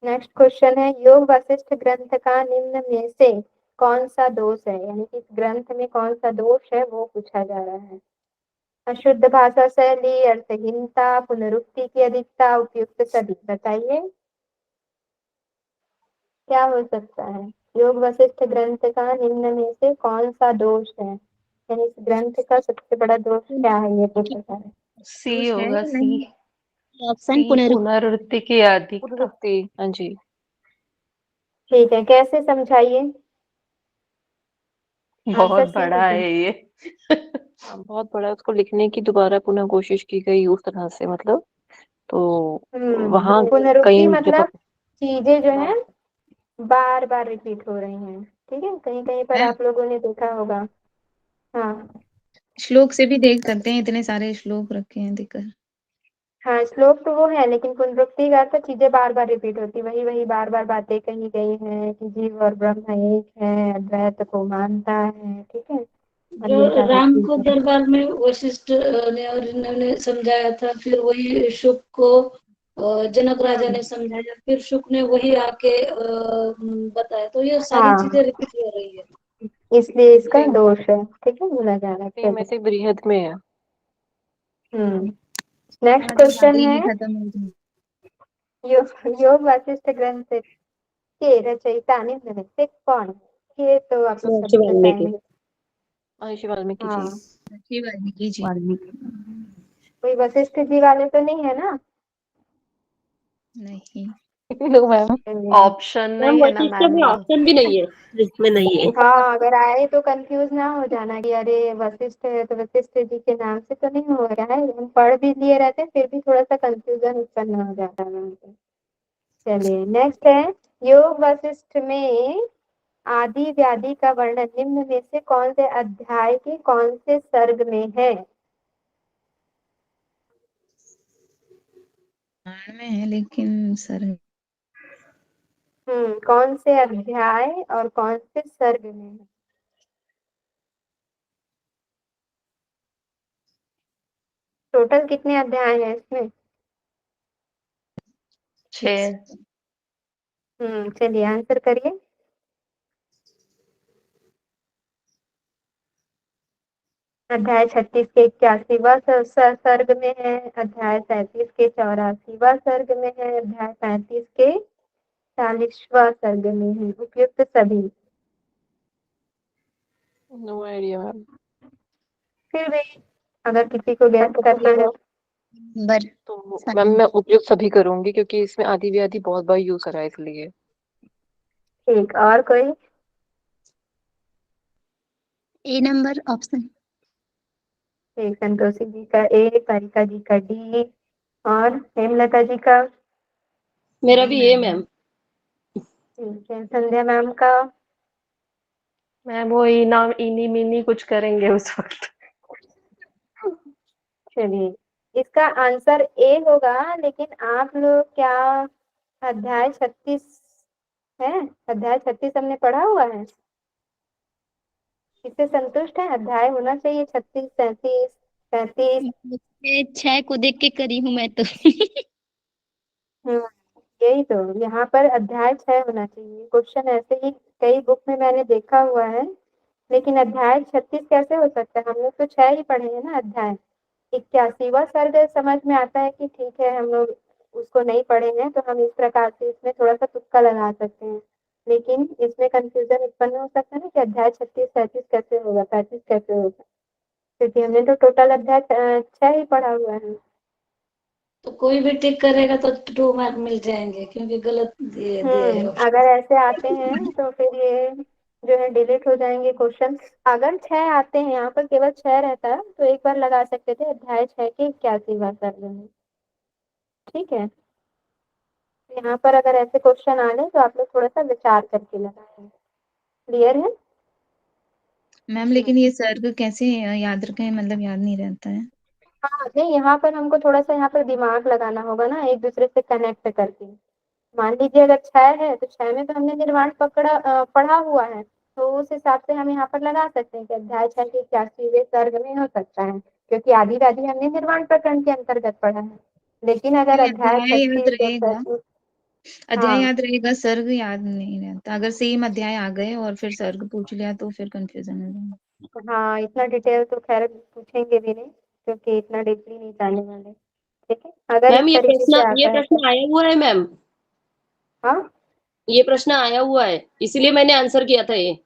नेक्स्ट क्वेश्चन है योग वशिष्ठ ग्रंथ का निम्न में से कौन सा दोष है? यानी कि इस ग्रंथ में कौन सा दोष है वो पूछा जा रहा है। अशुद्ध भाषा शैली, अर्थहीनता, पुनरुक्ति की अधिकता, उपयुक्त सभी। बताइए क्या हो सकता है? योग वशिष्ठ ग्रंथ का निम्न में से कौन सा दोष है? यानी इस ग्रंथ का सबसे बड़ा दोष क्या है, ये पूछा जा रहा है। सी होगा सी। ऑप्शन सी पुनरुक्ति की अधिकता। पुनरुक्ति, हाँ जी। ठीक है, कैसे समझाइए? बहुत सी बड़ा है ये। बहुत बड़ा है, उसको लिखने की दोबारा पुनः कोशिश की गई उस तरह से, मतलब तो वहाँ पुनरुक्ति कई मतलब जगह चीजें जो है बार बार रिपीट हो रही हैं। ठीक है, कहीं कहीं पर आप लोगों ने देखा होगा। हाँ श्लोक से भी देख सकते हैं, इतने सारे श्लोक रखे हैं देखकर। हाँ, श्लोक तो वो है, लेकिन पुनरुक्ति का अर्थ चीजें बार बार रिपीट होती, वही वही बार बार बातें कही गई हैं कि जीव और ब्रह्म एक है, अद्वैत को मानता है। ठीक है, और जो ये सारी राम को चीजें। दरबार में वशिष्ठ ने और इन्होंने समझाया था, फिर वही शुक को जनक राजा ने समझाया, फिर शुक ने वही आके बताया, तो ये सारी चीजें हाँ, रिपीट हो रही है। इसलिए इसका दोष है। ठीक है, बोला जा रहा है। सेम चलिए ऐसे बृहद में है। नेक्स्ट आधे क्वेश्चन ही है नहीं खत्म हो जाए। योग वासिष्ठ ग्रंथ के रचयिता निम्न में से कौन है? ये तो आप लोग महर्षि सभी वाल्मीकि। बताएंगे। महर्षि वाल्मीकि जी। हाँ, अच्छी वाल्मीकि जी। कोई वशिष्ठ जी वाले तो नहीं है ना? नहीं। लो मैम। ऑप्शन मैम नहीं है ना वशिष्ठ मैम में ये। ऑप्शन भी नहीं है, लिस्ट में नहीं है। हाँ, अगर आए तो कंफ्यूज ना हो जाना कि अरे वशिष्ठ है तो वशिष्ठ जी के नाम से तो नहीं हो रहा है। हम पढ़ भी लिए रहते फिर भी थोड़ा सा कंफ्यूजन उत्पन्न हो जाता है वहाँ पे। चलिए नेक्स्ट है योग वशिष्ठ में आदि व्याधि का वर्णन निम्न में से कौन से अध्याय के कौन से सर्ग में है? प्राण में है लेकिन सर कौन से अध्याय और कौन से सर्ग में है? टोटल कितने अध्याय हैं इसमें? 6। चलिए आंसर करिए। अध्याय 36 के 81वां सर्ग में है, अध्याय 37 के 84वां सर्ग में है, अध्याय 35 के 40वां सर्ग में है। उपयुक्त सभी। No idea ma'am. फिर भी अगर किसी को गैस करना है नंबर तो मैम मैं उपयुक्त सभी करूंगी क्योंकि इसमें आदि व्याधि बहुत बार यूज करा है इसलिए। ठीक, और कोई? ए नंबर ऑप्शन। एक संतोषी जी का ए, कारिका जी का डी और हेमलता जी का। मेरा भी ए मैम। ठीक है, संध्या मैम का। मैम वो इना इनी मिनी कुछ करेंगे उस वक्त। चलिए, इसका आंसर ए होगा, लेकिन आप लोग क्या अध्याय 36 है? अध्याय 36 हमने पढ़ा हुआ है, इससे संतुष्ट है? अध्याय होना चाहिए 36, 37, 35। मैं 6 को देख के करी हूँ मैं तो। हम्म, यही तो, यहाँ पर अध्याय 6 होना चाहिए। क्वेश्चन ऐसे ही कई बुक में मैंने देखा हुआ है, लेकिन अध्याय 36 कैसे हो सकता है? हम लोग तो 6 ही पढ़े हैं ना अध्याय। 81वां सर्ग समझ में आता है कि ठीक है, हम लोग उसको नहीं पढ़े हैं तो हम इस प्रकार से इसमें थोड़ा सा तुक्का लगा सकते हैं, लेकिन इसमें कंफ्यूजन उत्पन्न हो सकता है ना कि अध्याय 36, 37 कैसे होगा, 35 कैसे होगा, क्योंकि हमने तो टोटल अध्याय 6 ही पढ़ा हुआ है। तो कोई भी टिक करेगा तो 2 मार्क मिल जाएंगे, क्योंकि गलत दिया है ऑप्शन। अगर ऐसे आते हैं तो फिर ये जो है डिलीट हो जाएंगे क्वेश्चन। अगर 6 आते हैं, यहाँ पर केवल 6 रहता है तो एक बार लगा सकते थे अध्याय 6 के 81वां सर्ग में। ठीक है, यहाँ पर अगर ऐसे क्वेश्चन आ गए तो आप लोग थोड़ा सा विचार करके लगाएं। क्लियर है? मैम लेकिन ये सर्ग कैसे याद रखें, मतलब याद नहीं रहता है। हाँ, नहीं, यहाँ पर हमको थोड़ा सा यहाँ पर दिमाग लगाना होगा ना, एक दूसरे से कनेक्ट करके। मान लीजिए अगर 6 है तो 6 में तो हमने निर्वाण पढ़ा हुआ है, तो उस हिसाब से हम यहाँ पर लगा सकते हैं कि अध्याय 6 के 81वें सर्ग में हो सकता है, क्योंकि आदि वादी हमने निर्वाण प्रकरण के अंतर्गत पढ़ा है। लेकिन अगर क्योंकि अध्याय अध्याय याद 36 और रहेगा, 37, अध्याय हाँ याद रहेगा, सर्ग याद नहीं रहता। अगर सेम अध्याय आ गए और फिर सर्ग पूछ लिया तो फिर कंफ्यूजन हो जाएगा। हाँ, इतना डिटेल तो खैर पूछेंगे भी नहीं, क्योंकि इतना डीपली नहीं जाने वाले। ठीक है, अगर इस मैम तरीके से ये आता है तो। प्रश्न आया हुआ है मैम। हाँ ये प्रश्न आया हुआ है, इसीलिए मैंने आंसर किया था ये।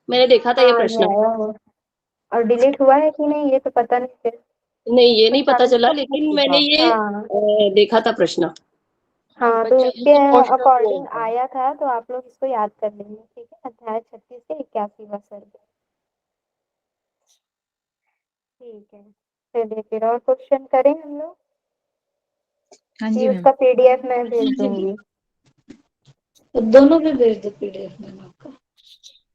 मैंने देखा था ये हाँ, ये प्रश्न। आया हो, और डिलीट हुआ है कि नहीं ये तो पता नहीं फिर। नहीं, ये नहीं कुछ पता आप चला, लेकिन मैंने ये हाँ देखा था प्रश्न। हाँ, तो बच्चा इसके इनके क्वेश्चन अकॉर्डिंग बोलता है। आया था, तो आप लोग इसको याद कर लेंगे। ठीक है, अध्याय 36 के 81वां सर्ग। ठीक है, चलिए फिर और क्वेश्चन करें हम लोग, हाँ कि जी मैम। उसका पीडीएफ मैं भेज दूंगी। तो दोनों भी भेज दो पीडीएफ में आपका।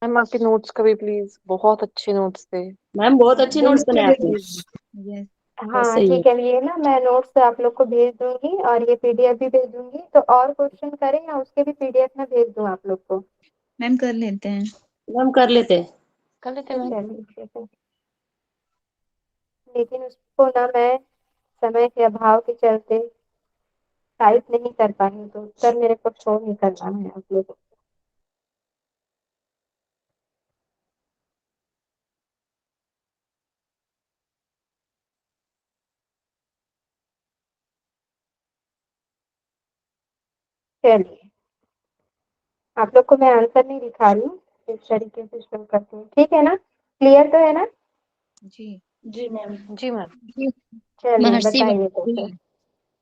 मैम आपके नोट्स का भी प्लीज, बहुत अच्छे नोट्स थे। मैम बहुत अच्छे नोट्स दोनों बनाए भी आपने। भेज यस। बस हाँ सही है। ठीक है, ये ना मैं नोट्स आप लोग को भेज दूंगी और ये पीडीएफ भी भेज दूंगी। तो और क्वेश्चन करें या उसके भी पीडीएफ में भेज दूं आप लोग को? मैम कर लेते हैं। मैम कर लेते हैं। कर लेते हैं मैम। चलिए ठीक है, लेकिन उसको ना मैं समय के अभाव के चलते टाइप नहीं कर पाई, तो उत्तर मेरे को शो नहीं करना है आप लोगों को। चलिए, आप लोग को मैं आंसर नहीं दिखा रही हूँ, इस तरीके से शो करती हूँ। ठीक है ना? क्लियर तो है ना? जी। जी मैम। जी मैम। चलिए महर्षि बताइए तो फिर।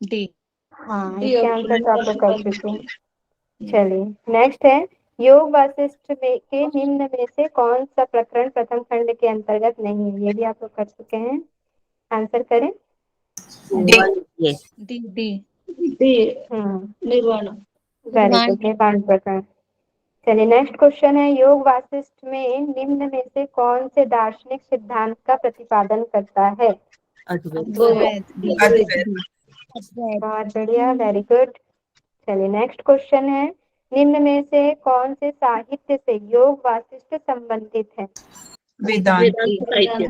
डी। हाँ, डी इसके आंसर तो आप लोग कर ऑप्शन। चुके हैं। चलिए, नेक्स्ट है, योग वासिष्ठ में के निम्न में से कौन सा प्रकरण प्रथम खंड के अंतर्गत नहीं है? ये भी आप लोग कर चुके हैं। आंसर करें। ये डी डी। डी हम्म, निर्वाण। वेरी निर्वाण। गुड, निर्वाण प्रकरण। चलिए, नेक्स्ट क्वेश्चन है, योग वासिष्ठ में निम्न में से कौन से दार्शनिक सिद्धांत का प्रतिपादन करता है? अद्वैत डी। अद्वैत। बहुत बढ़िया, वेरी गुड। चलिए, नेक्स्ट क्वेश्चन है, निम्न में से कौन से साहित्य से योग वासिष्ठ संबंधित है? वेदांत साहित्य।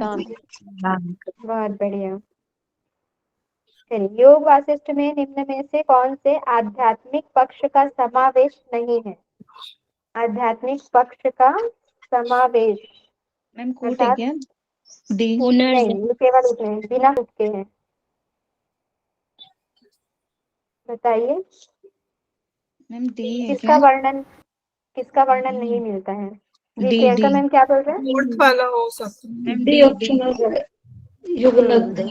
बहुत बढ़िया। चलिए, योग वासिष्ठ में निम्न में से कौन से आध्यात्मिक पक्ष का समावेश नहीं है? आध्यात्मिक पक्ष का समावेश मैम कूट है अर्थात क्या? डी। नहीं, पुनर्जन्म। ये केवल इतने बिना हुक के हैं। बताइए, मैम डी है किसका क्या? वर्णन किसका वर्णन नहीं मिलता है? जी डी प्रियंका डी। मैम क्या बोल रहे हैं? फोर्थ वाला हो सकता ma'am D D D. Option हो जाए, युगनद्ध।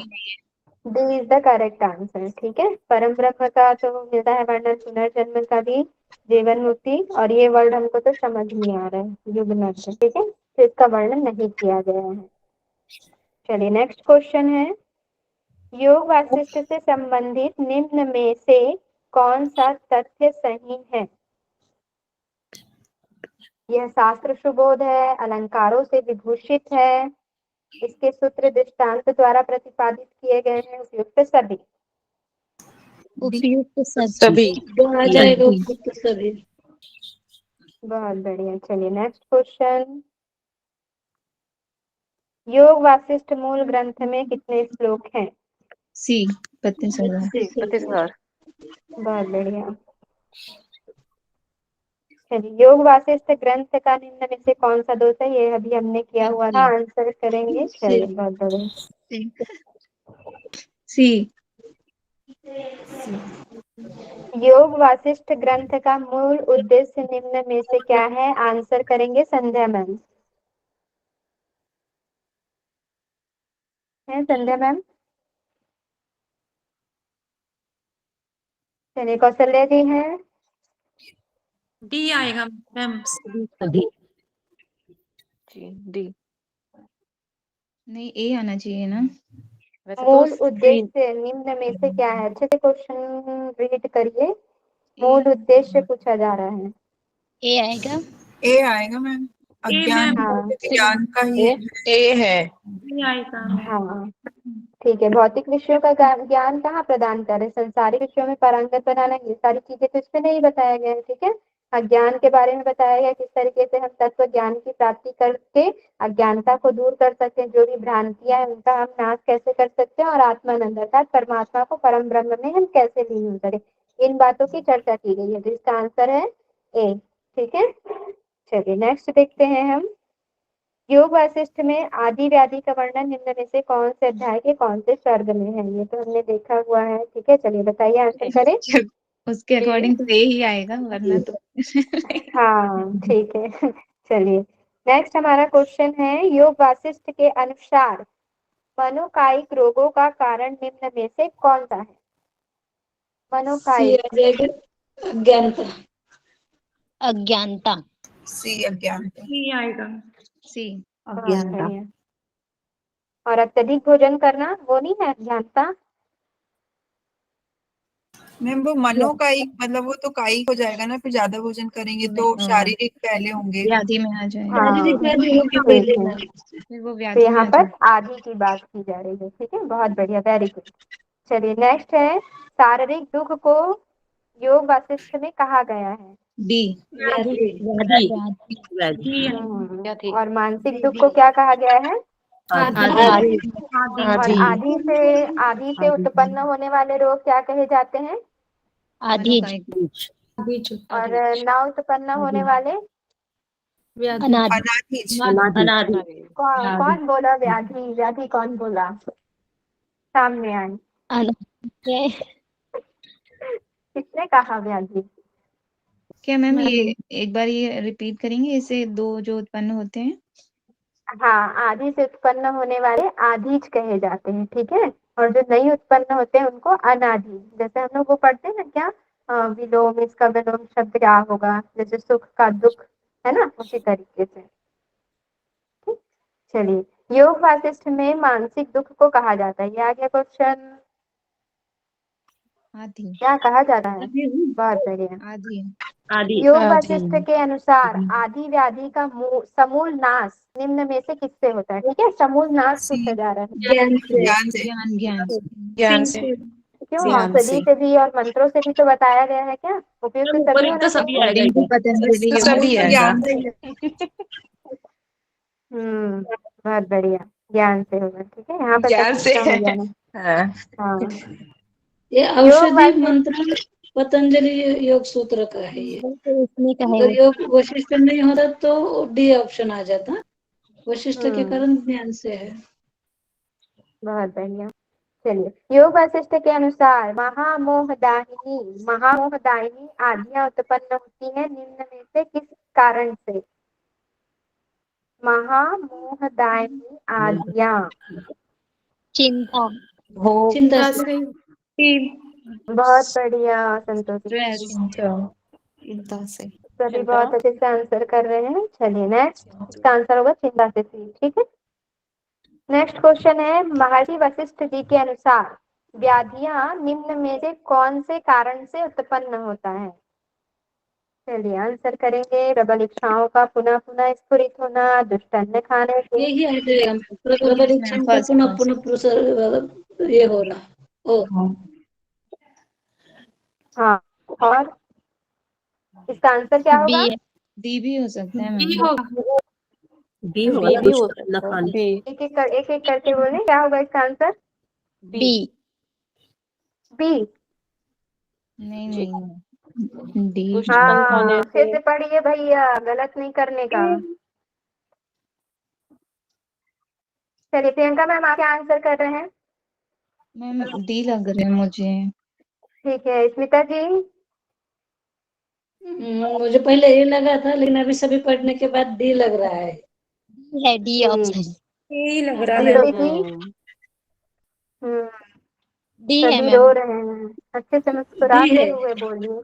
D is the correct answer. ठीक है, परम ब्रह्म का तो मिलता है वर्णन, पुनर्जन्म का भी, जीवन मुक्ति, और ये वर्ड हमको तो समझ नहीं आ रहा है, युगनध। ठीक है, तो इसका वर्णन नहीं किया गया है। चलिए नेक्स्ट क्वेश्चन है, योग वासिष्ठ से संबंधित निम्न में से कौन सा तथ्य सही है? यह शास्त्र सुबोध है, अलंकारों से विभूषित है, इसके सूत्र दृष्टांत द्वारा प्रतिपादित किए गए हैं, उपयुक्त सभी। उपयुक्त सभी। आ जाएगा उपयुक्त सभी। बहुत बढ़िया। चलिए नेक्स्ट क्वेश्चन, योग वासिष्ठ मूल ग्रंथ में कितने श्लोक हैं? सी 32,000। 32,000। बहुत बढ़िया। चलिए योग वासिष्ठ ग्रंथ का निम्न में से कौन सा दोष है? ये अभी हमने किया हुआ था, आंसर करेंगे। चलिए बहुत बढ़िया। सी। योग वासिष्ठ ग्रंथ का मूल उद्देश्य निम्न में से क्या है? आंसर करेंगे संध्या मैम। है संध्या मैम? चलिए कौशल्या जी हैं। डी आएगा मैम। सभी। G D. नहीं, ए आना चाहिए ना। वैसे तो मूल उद्देश्य निम्न में से क्या है? अच्छे से क्वेश्चन रीड करिए, मूल उद्देश्य पूछा जा रहा है। ए आएगा। ए आएगा मैम। अज्ञान हाँ ज्ञान का ही ए है। ए आएगा। हाँ ठीक है। भौतिक विषयों का ज्ञान कहाँ प्रदान करें? संसारिक विषयों में पारंगत बनाना, ये सारी चीजें तो इसमें नहीं बताया गया है। ठीक है, अज्ञान के बारे में बताया गया किस तरीके से हम तत्व ज्ञान की प्राप्ति करके अज्ञानता को दूर कर सकते हैं, जो भी भ्रांतियां हैं उनका हम नाश कैसे कर सकते हैं, और आत्मानंद अर्थात परमात्मा को परम ब्रह्म में हम कैसे लीन करें, इन बातों की चर्चा की गई है। तो इसका आंसर है ए। ठीक है, चलिए नेक्स्ट देखते हैं हम, योग वासिष्ठ में आदि व्याधि का वर्णन निम्न में से कौन से अध्याय के कौन से सर्ग में है? ये तो हमने देखा हुआ है। ठीक है, चलिए बताइए, आंसर करें। उसके अकॉर्डिंग तो ए ही आएगा, वरना तो हाँ ठीक है। चलिए नेक्स्ट हमारा क्वेश्चन है, योग वासिष्ठ के अनुसार मनोकायिक रोगों का कारण निम्न में से कौन सा है? सी मनोकायिक। आ जाएगा अज्ञानता। अज्ञानता। सी अज्ञानता। सी आएगा। सी। अज्ञानता। और अत्यधिक भोजन करना वो नहीं है अज्ञानता? मैम वो मनो कायिक मतलब वो तो कायिक हो जाएगा ना, फिर ज्यादा भोजन करेंगे तो शारीरिक पहले होंगे। व्याधि में आ जाएगा। हाँ शारीरिक व्याधि होगी ठीक पहले है, ना। फिर वो तो व्याधि में यहाँ आ पर जाएगा। आदि की बात की जा रही है। ठीक है, बहुत बढ़िया, वेरी गुड। चलिए नेक्स्ट है, शारीरिक दुख को योग वासिष्ठ में कहा गया है? डी। व्याधि। व्याधि। और मानसिक दुख को क्या कहा गया है? आदि। और आदि से उत्पन्न होने वाले रोग क्या कहे जाते हैं? आधीज। और ना उत्पन्न होने वाले? अनादि। अनाधिज। अनादि। कौन बोला व्याधि? व्याधि कौन बोला? सामने आए। अनादि। किसने कहा व्याधि? क्या मैम ये एक बार ये रिपीट करेंगे, इसे दो जो उत्पन्न होते हैं? हाँ, आदि से उत्पन्न होने वाले आधीज कहे जाते हैं। ठीक है, और जो नहीं उत्पन्न होते हैं उनको अनादि। जैसे हम लोग वो पढ़ते हैं ना, क्या विलोम, इसका विलोम शब्द क्या होगा? जैसे सुख का दुख है ना, उसी तरीके से। ठीक? चलिए योग वासिष्ठ में मानसिक दुख को कहा जाता है, ये आ गया क्वेश्चन। आदि। क्या कहा जाता है? बहुत बढ़िया। आदि। आदि। योग वासिष्ठ के अनुसार आदि व्याधि का समूल नाश निम्न में से किससे होता है? ठीक है, समूल नाश पूछा जा रहा है। ज्ञान से। ज्ञान से। ज्ञान। ज्ञान। ज्ञान से। क्यों? औषधि से भी और मंत्रों से भी तो बताया गया है। क्या उपयुक्त सभी ऊपर होना तो सभी चाहिए? आएगा अकॉर्डिंग टू पतंजलि सभी योग। ज्ञान से। बहुत बढ़िया, ज्ञान से होगा। ठीक है, यहाँ पर ज्ञान से तक हो जाना। हाँ। हाँ, ये योग औषधि वासिष्ठ। मंत्र पतंजलि योग सूत्र का है ये। तो इसमें अगर कहेंगे योग वशिष्ठ नहीं होता तो डी ऑप्शन आ जाता, वशिष्ठ के कारण ज्ञान से है। बहुत बढ़िया। चलिए योग वासिष्ठ के अनुसार महामोहदायिनी आदियां उत्पन्न होती है निम्न में से किस कारण से? महामोहदायिनी आदियां। चिंता। चिंता से। बहुत बढ़िया संतोषी, चिंता से। सभी बहुत अच्छे से आंसर कर रहे हैं। चलिए नेक्स्ट, इसका आंसर होगा चिंता से सी। ठीक है, नेक्स्ट क्वेश्चन है, महर्षि वशिष्ठ जी के अनुसार व्याधियां निम्न में से कौन से कारण से उत्पन्न होता है? चलिए आंसर करेंगे। प्रबल इच्छाओं का पुनः पुनः स्फुरित होना, दुष्ट अन्न खाने से। यही आ जाएगा प्रबल इच्छाओं का पुनः पुनः ये हो रहा ओ हाँ, और इसका आंसर क्या होगा? डी भी हो सकता है बी मैम। होगा। बी होगा, बी हो दुष्ट सकता न है, खाने। बी। एक एक करके बोले, क्या होगा इसका आंसर? बी। बी। नहीं जी। नहीं डी। दुष्ट अन्न खाने अच्छे से। से पढ़िए भैया, गलत नहीं करने का। चलिए प्रियंका मैम, आप क्या आंसर कर रहे हैं? मैम डी लग रहा है मुझे। ठीक है, स्मिता जी। मुझे पहले ये लगा था, लेकिन अभी सभी पढ़ने के बाद डी लग रहा है। है डी ऑप्शन। यही लग रहा है। अंजलि जी। डी है सभी मैम। रो रहे हैं, अच्छे से मुस्कुराते हुए बोलिए।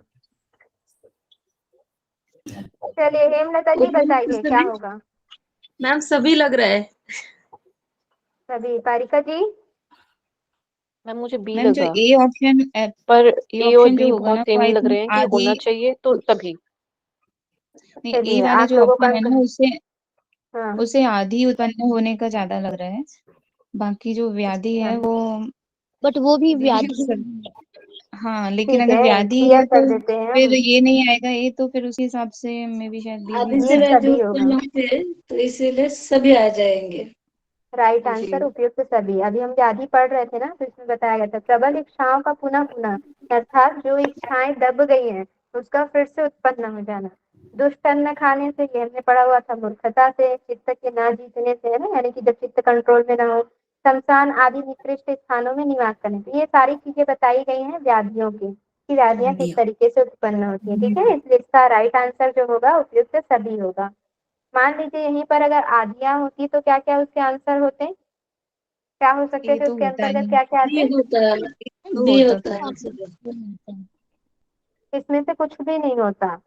चलिए हेमलता जी बताइए क्या होगा? मैम सभी लग रहा है। सभी। पारिका जी। मैम मुझे बी मैम जो लगा, ए ऑप्शन पर ए ए और ऑप्शन जो बी होगा बहुत ना वो सेम आई लग रहे थिंक हैं कि आधी। होना चाहिए तो तभी। नहीं, ए चलिए वाला आप जो लोगों का ऑप्शन है ना उसे हाँ, उसे आधी उत्पन्न होने का ज्यादा लग रहा है। बाकी जो व्याधि है वो बट वो भी देखिए व्याधि। हाँ, लेकिन ठीक अगर है, व्याधि क्लियर है कर तो देते हैं फिर हम। ये नहीं आएगा ए, तो फिर उसी हिसाब से मे भी शायद बी भी आदि हो से सकता व्याधि सभी उत्पन्न होगा। होते तो इसीलिए सभी आ जाएंगे। राइट जी। आंसर उपयुक्त सभी। अभी हम व्याधि पढ़ रहे थे ना, तो इसमें बताया गया था प्रबल इच्छाओं का पुनः पुनः, अर्थात जो इच्छाएं दब गई हैं उसका फिर से उत्पन्न हो जाना। दुष्ट अन्न खाने से, ये हमने पढ़ा हुआ था, मूर्खता से, चित्त के ना जीतने से, है ना, यानी कि जब चित्त कंट्रोल में ना हो, शमशान आदि निकृष्ट स्थानों में निवास करने से। ये सारी चीजें बताई गई हैं व्याधियों की, कि व्याधियां किस तरीके से उत्पन्न होती है। ठीक है, इसलिए इसका राइट आंसर जो होगा उपयुक्त सभी होगा। मान लीजिए यहीं पर अगर आधियां होती तो क्या क्या उसके आंसर होते? क्या हो सकते ए थे तो उसके होता अंतर्गत, ही क्या क्या डी आते? होता है, तो डी होता होता था। है। इसमें से कुछ भी नहीं होता।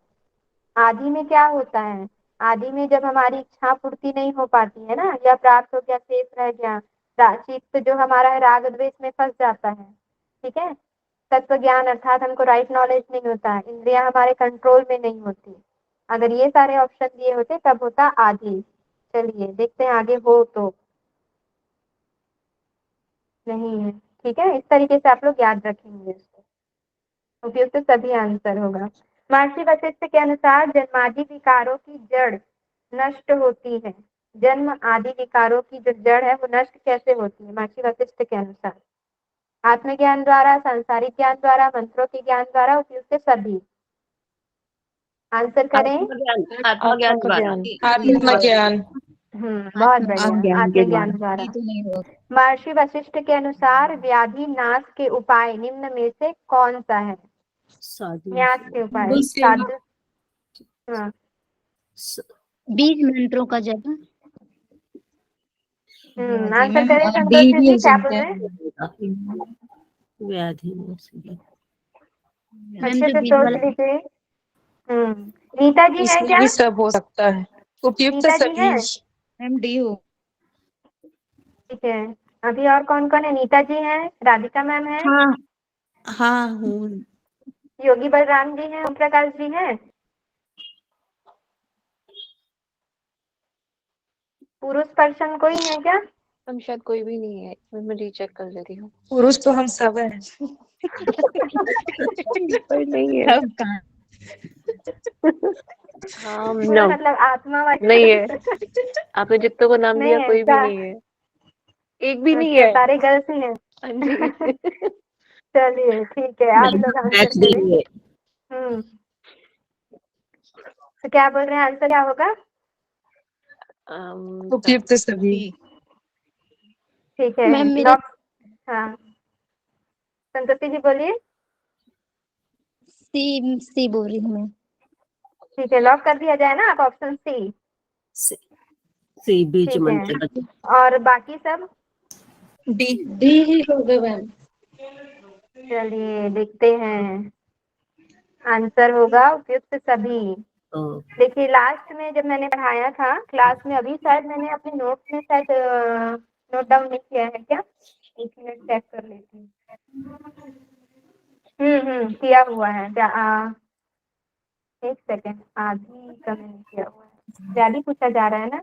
आदि में क्या होता है? आदि में जब हमारी इच्छा पूर्ति नहीं हो पाती है ना, या प्राप्त हो गया, शेष रह गया, चित्त जो हमारा है राग द्वेष में फंस जाता है। ठीक है, तत्व ज्ञान अर्थात हमको राइट नॉलेज नहीं होता है, इंद्रियां हमारे कंट्रोल में नहीं होती। अगर ये सारे ऑप्शन दिए होते तब होता आदि। चलिए देखते हैं आगे हो तो। नहीं है। ठीक है, इस तरीके से आप लोग याद रखेंगे इसको। उपयुक्त सभी आंसर होगा। महर्षि वशिष्ठ के अनुसार जन्मादि विकारों की जड़ नष्ट होती है। जन्म आदि विकारों की जो जड़ है वो नष्ट कैसे होती है महर्षि वशिष्ठ के अनुसार? आत्मज्ञान द्वारा, सांसारिक ज्ञान द्वारा, मंत्रों के ज्ञान द्वारा, उपयुक्त सभी। आंसर करें। आत्मज्ञान आत्मा आत्मज्ञान का द्वारा। ज्ञान। आत्मज्ञान। बहुत बढ़िया, आत्मज्ञान द्वारा। ये तो नहीं होगा। महर्षि वशिष्ठ के अनुसार व्याधि नाश के उपाय निम्न में से कौन सा है? साधु न्यास के उपाय, सेवा। साधु। हाँ, बीज मंत्रों का जप। व्याधि आंसर मैम करें डी संतोषी भी जी, हो क्या बोल सकता रहे हैं? व्याधि व्याधि नशीली। मैम अच्छे जो से बीज सोच वाला लीजिए। नीता जी है इसमें क्या? भी सब हो सकता है, उपयुक्त नीता जी है? सभी। मैम डी हो। ठीक है, अभी और कौन कौन है? नीता जी हैं, राधिका मैम है, हाँ हाँ हूँ। योगी बलराम जी हैं, ओम प्रकाश जी हैं, पुरुष पर्सन कोई है क्या? हम शायद कोई भी नहीं है, मैं रीचेक कर लेती हूँ। पुरुष तो हम सब हैं। पर नहीं है। अब कहाँ पूरा नो, मतलब आत्मा वाली। नहीं है। आपने जितनों को नाम नहीं दिया है कोई भी नहीं है, एक भी नहीं अच्छा, है। सारे गर्ल्स ही हैं। हाँ जी। चलिए ठीक है, आप लोग आंसर मैच दे करें। रही है। तो क्या बोल रहे हैं, आंसर क्या होगा? उपयुक्त सभी। ठीक है, मैम मेरा लॉक। हाँ, संतोषी जी बोलिए। सी बोल रही हूँ मैं। ठीक है, लॉक कर दिया जाए ना, आप ऑप्शन सी। सी बीज ठीक है, मंत्र का। और बाकी सब? डी ही होगा मैम। चलिए देखते हैं, आंसर होगा उपयुक्त सभी। देखिए लास्ट में जब मैंने पढ़ाया था क्लास में, अभी शायद मैंने अपने नोट्स में शायद नोट डाउन नहीं किया है क्या? एक मिनट चेक कर लेती हूँ। किया हुआ है। एक सेकेंड, आधी का मैंने किया हुआ है। ज्यादा पूछा जा रहा है ना।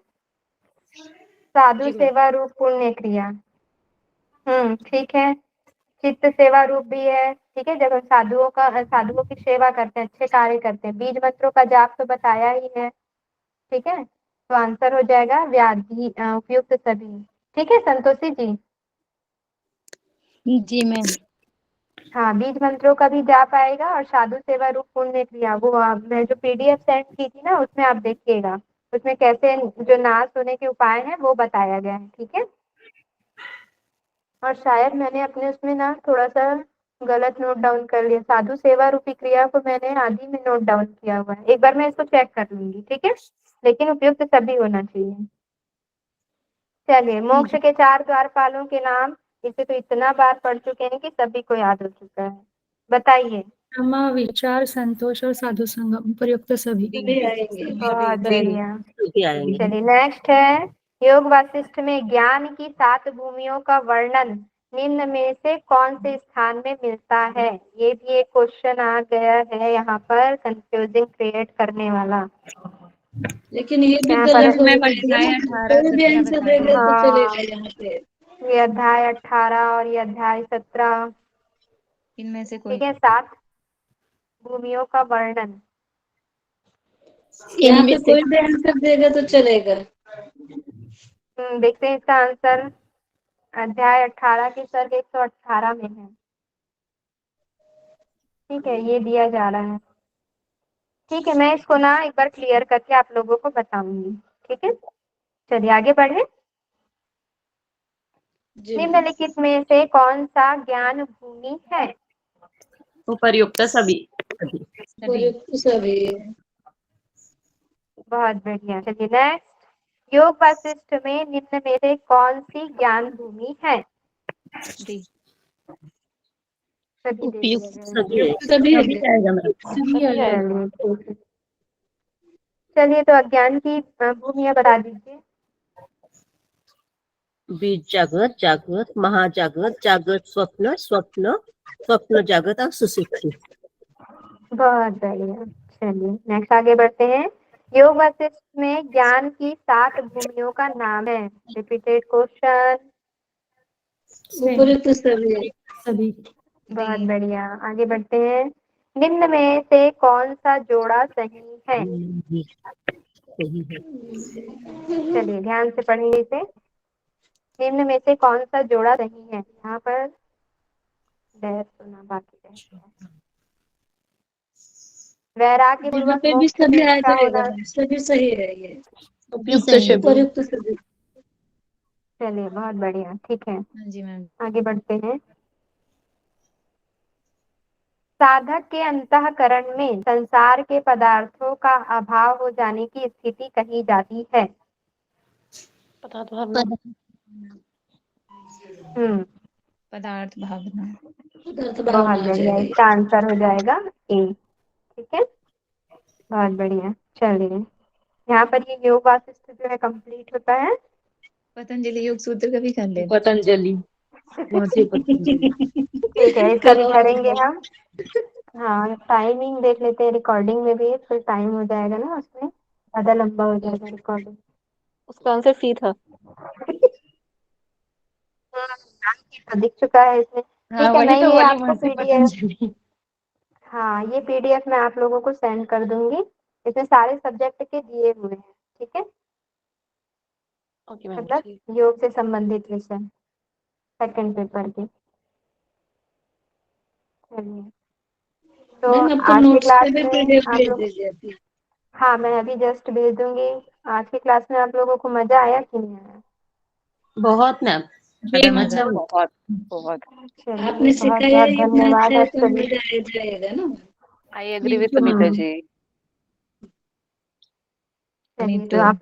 साधु सेवा रूप पुण्य क्रिया। ठीक है। चित्त सेवा रूप भी है। ठीक है, जब हम साधुओं की सेवा करते हैं, अच्छे कार्य करते हैं, बीज मंत्रों का जाप तो बताया ही है। ठीक है, तो आंसर हो जाएगा व्याधि उपयुक्त सभी। ठीक है संतोषी जी। जी मैम। हाँ, बीज मंत्रों का भी जाप आएगा और साधु सेवा रूप पुण्य क्रिया, वो मैं जो PDF सेंड की थी ना, उसमें आप देखिएगा, उसमें कैसे जो नाश होने के उपाय हैं वो बताया गया है। ठीक है, और शायद मैंने अपने उसमें ना थोड़ा सा गलत नोट डाउन कर लिया। साधु सेवा रूपी क्रिया को मैंने आधी में नोट डाउन किया हुआ है। एक बार मैं इसको चेक कर लूंगी। ठीक है, लेकिन उपयुक्त सभी होना चाहिए। चलिए, मोक्ष के 4 द्वारपालों के नाम, इसे तो इतना बार पढ़ चुके हैं कि सभी को याद हो चुका है। बताइए। क्षमा, विचार, संतोष और साधु संगम, उपयुक्त सभी। सभी आएंगे। बहुत बढ़िया। सभी आएंगे। चलिए नेक्स्ट है, योग वासिष्ठ में ज्ञान की 7 भूमियों का वर्णन निम्न में से कौन से स्थान में मिलता है? ये भी एक क्वेश्चन आ गया है यहाँ पर, कंफ्यूजिंग क्रिएट करने वाला। लेकिन ये भी यहाँ गलत पर होगा। कोई भी आंसर देगा तो चलेगा यहाँ पे। ये अध्याय 18 और ये अध्याय 17, इनमें से कोई। ठीक है, 7 भूमियों का वर्णन। यहाँ पे कोई भी आंसर देगा तो चलेगा। देखते हैं इसका आंसर। अध्याय 18 की सर्ग 118 में है। ठीक है, ये दिया जा रहा है। ठीक है, मैं इसको ना एक बार क्लियर करके आप लोगों को बताऊंगी। ठीक है, चलिए आगे बढ़े। निम्नलिखित में से कौन सा ज्ञान भूमि है? उपर्युक्त सभी। उपयुक्त सभी। बहुत बढ़िया। चलिए नेक्स्ट, योग वासिष्ठ में निम्न में से कौन सी ज्ञान भूमि है? सभी दे दिया गया है। सभी आएगा मैम। चलिए, चलिए तो अज्ञान की भूमिया बता दीजिए। बीज जागृत, जागृत, महाजागृत, जागृत स्वप्न, स्वप्न, स्वप्न जागृत और सुसुप्ति। बहुत बढ़िया। चलिए नेक्स्ट आगे बढ़ते हैं। योग वासिष्ठ में ज्ञान की 7 भूमियों का नाम है। Repeated question. उपयुक्त सभी। सभी। बहुत बढ़िया, आगे बढ़ते हैं। निम्न में से कौन सा जोड़ा सही है? सही है। चलिए ध्यान से पढ़ेंगे इसे। निम्न में से कौन सा जोड़ा सही है? यहाँ पर डैश होना बाकी है। वैराग्य यहाँ पूर्वक पे भी मोक्ष सभी की आ इच्छा जाएगा। होना। सभी सही है ये। उपयुक्त उपयुक्त सभी। चलिए बहुत बढ़िया, ठीक है, हाँ जी मैम। आगे बढ़ते हैं। साधक के अंतःकरण में संसार के पदार्थों का अभाव हो जाने की स्थिति कही जाती है। पदार्थ भावना। पदार्थ भावना। पदार्थ बहुत भावना आ बढ़िया, जाएगा। इसका आंसर हो जाएगा ए। ठीक है, बहुत बढ़िया। चलिए यहाँ पर ये योग वासिष्ठ जो है कंप्लीट होता है। पतंजलि योग सूत्र का भी कर ले। पतंजलि। ठीक है, इसका भी करेंगे हम। हाँ, टाइमिंग देख लेते हैं, रिकॉर्डिंग में भी फिर टाइम हो जाएगा ना, उसमें ज्यादा लंबा हो जाएगा रिकॉर्डिंग। उसका आंसर सी था। तो दिख चुका है इसमें। हाँ, ठीक है, वही मैं तो ये बोली आपको मुझसे PDF, पतंजलि। हाँ ये PDF मैं आप लोगों को सेंड कर दूंगी। इसमें सारे सब्जेक्ट के दिए हुए हैं। ठीक है, ओके मैम। मतलब योग से संबंधित विषय सेकंड पेपर के। चलिए, तो मैम आपको आज की नोट्स क्लास पे भी में PDF आप भेज लोग, दीजिए अभी। हाँ मैं अभी जस्ट भेज दूंगी। आज की क्लास में आप लोगों को मजा आया कि नहीं आया? बहुत मैम। अच्छा। बहुत बहुत। चलिए आपने बहुत सिखाया बहुत ये इतना धन्यवाद अच्छा है तो एक्चुअली। मजा आ जाएगा ना। I agree with Sunita ji. चलिए, Me तो too. आप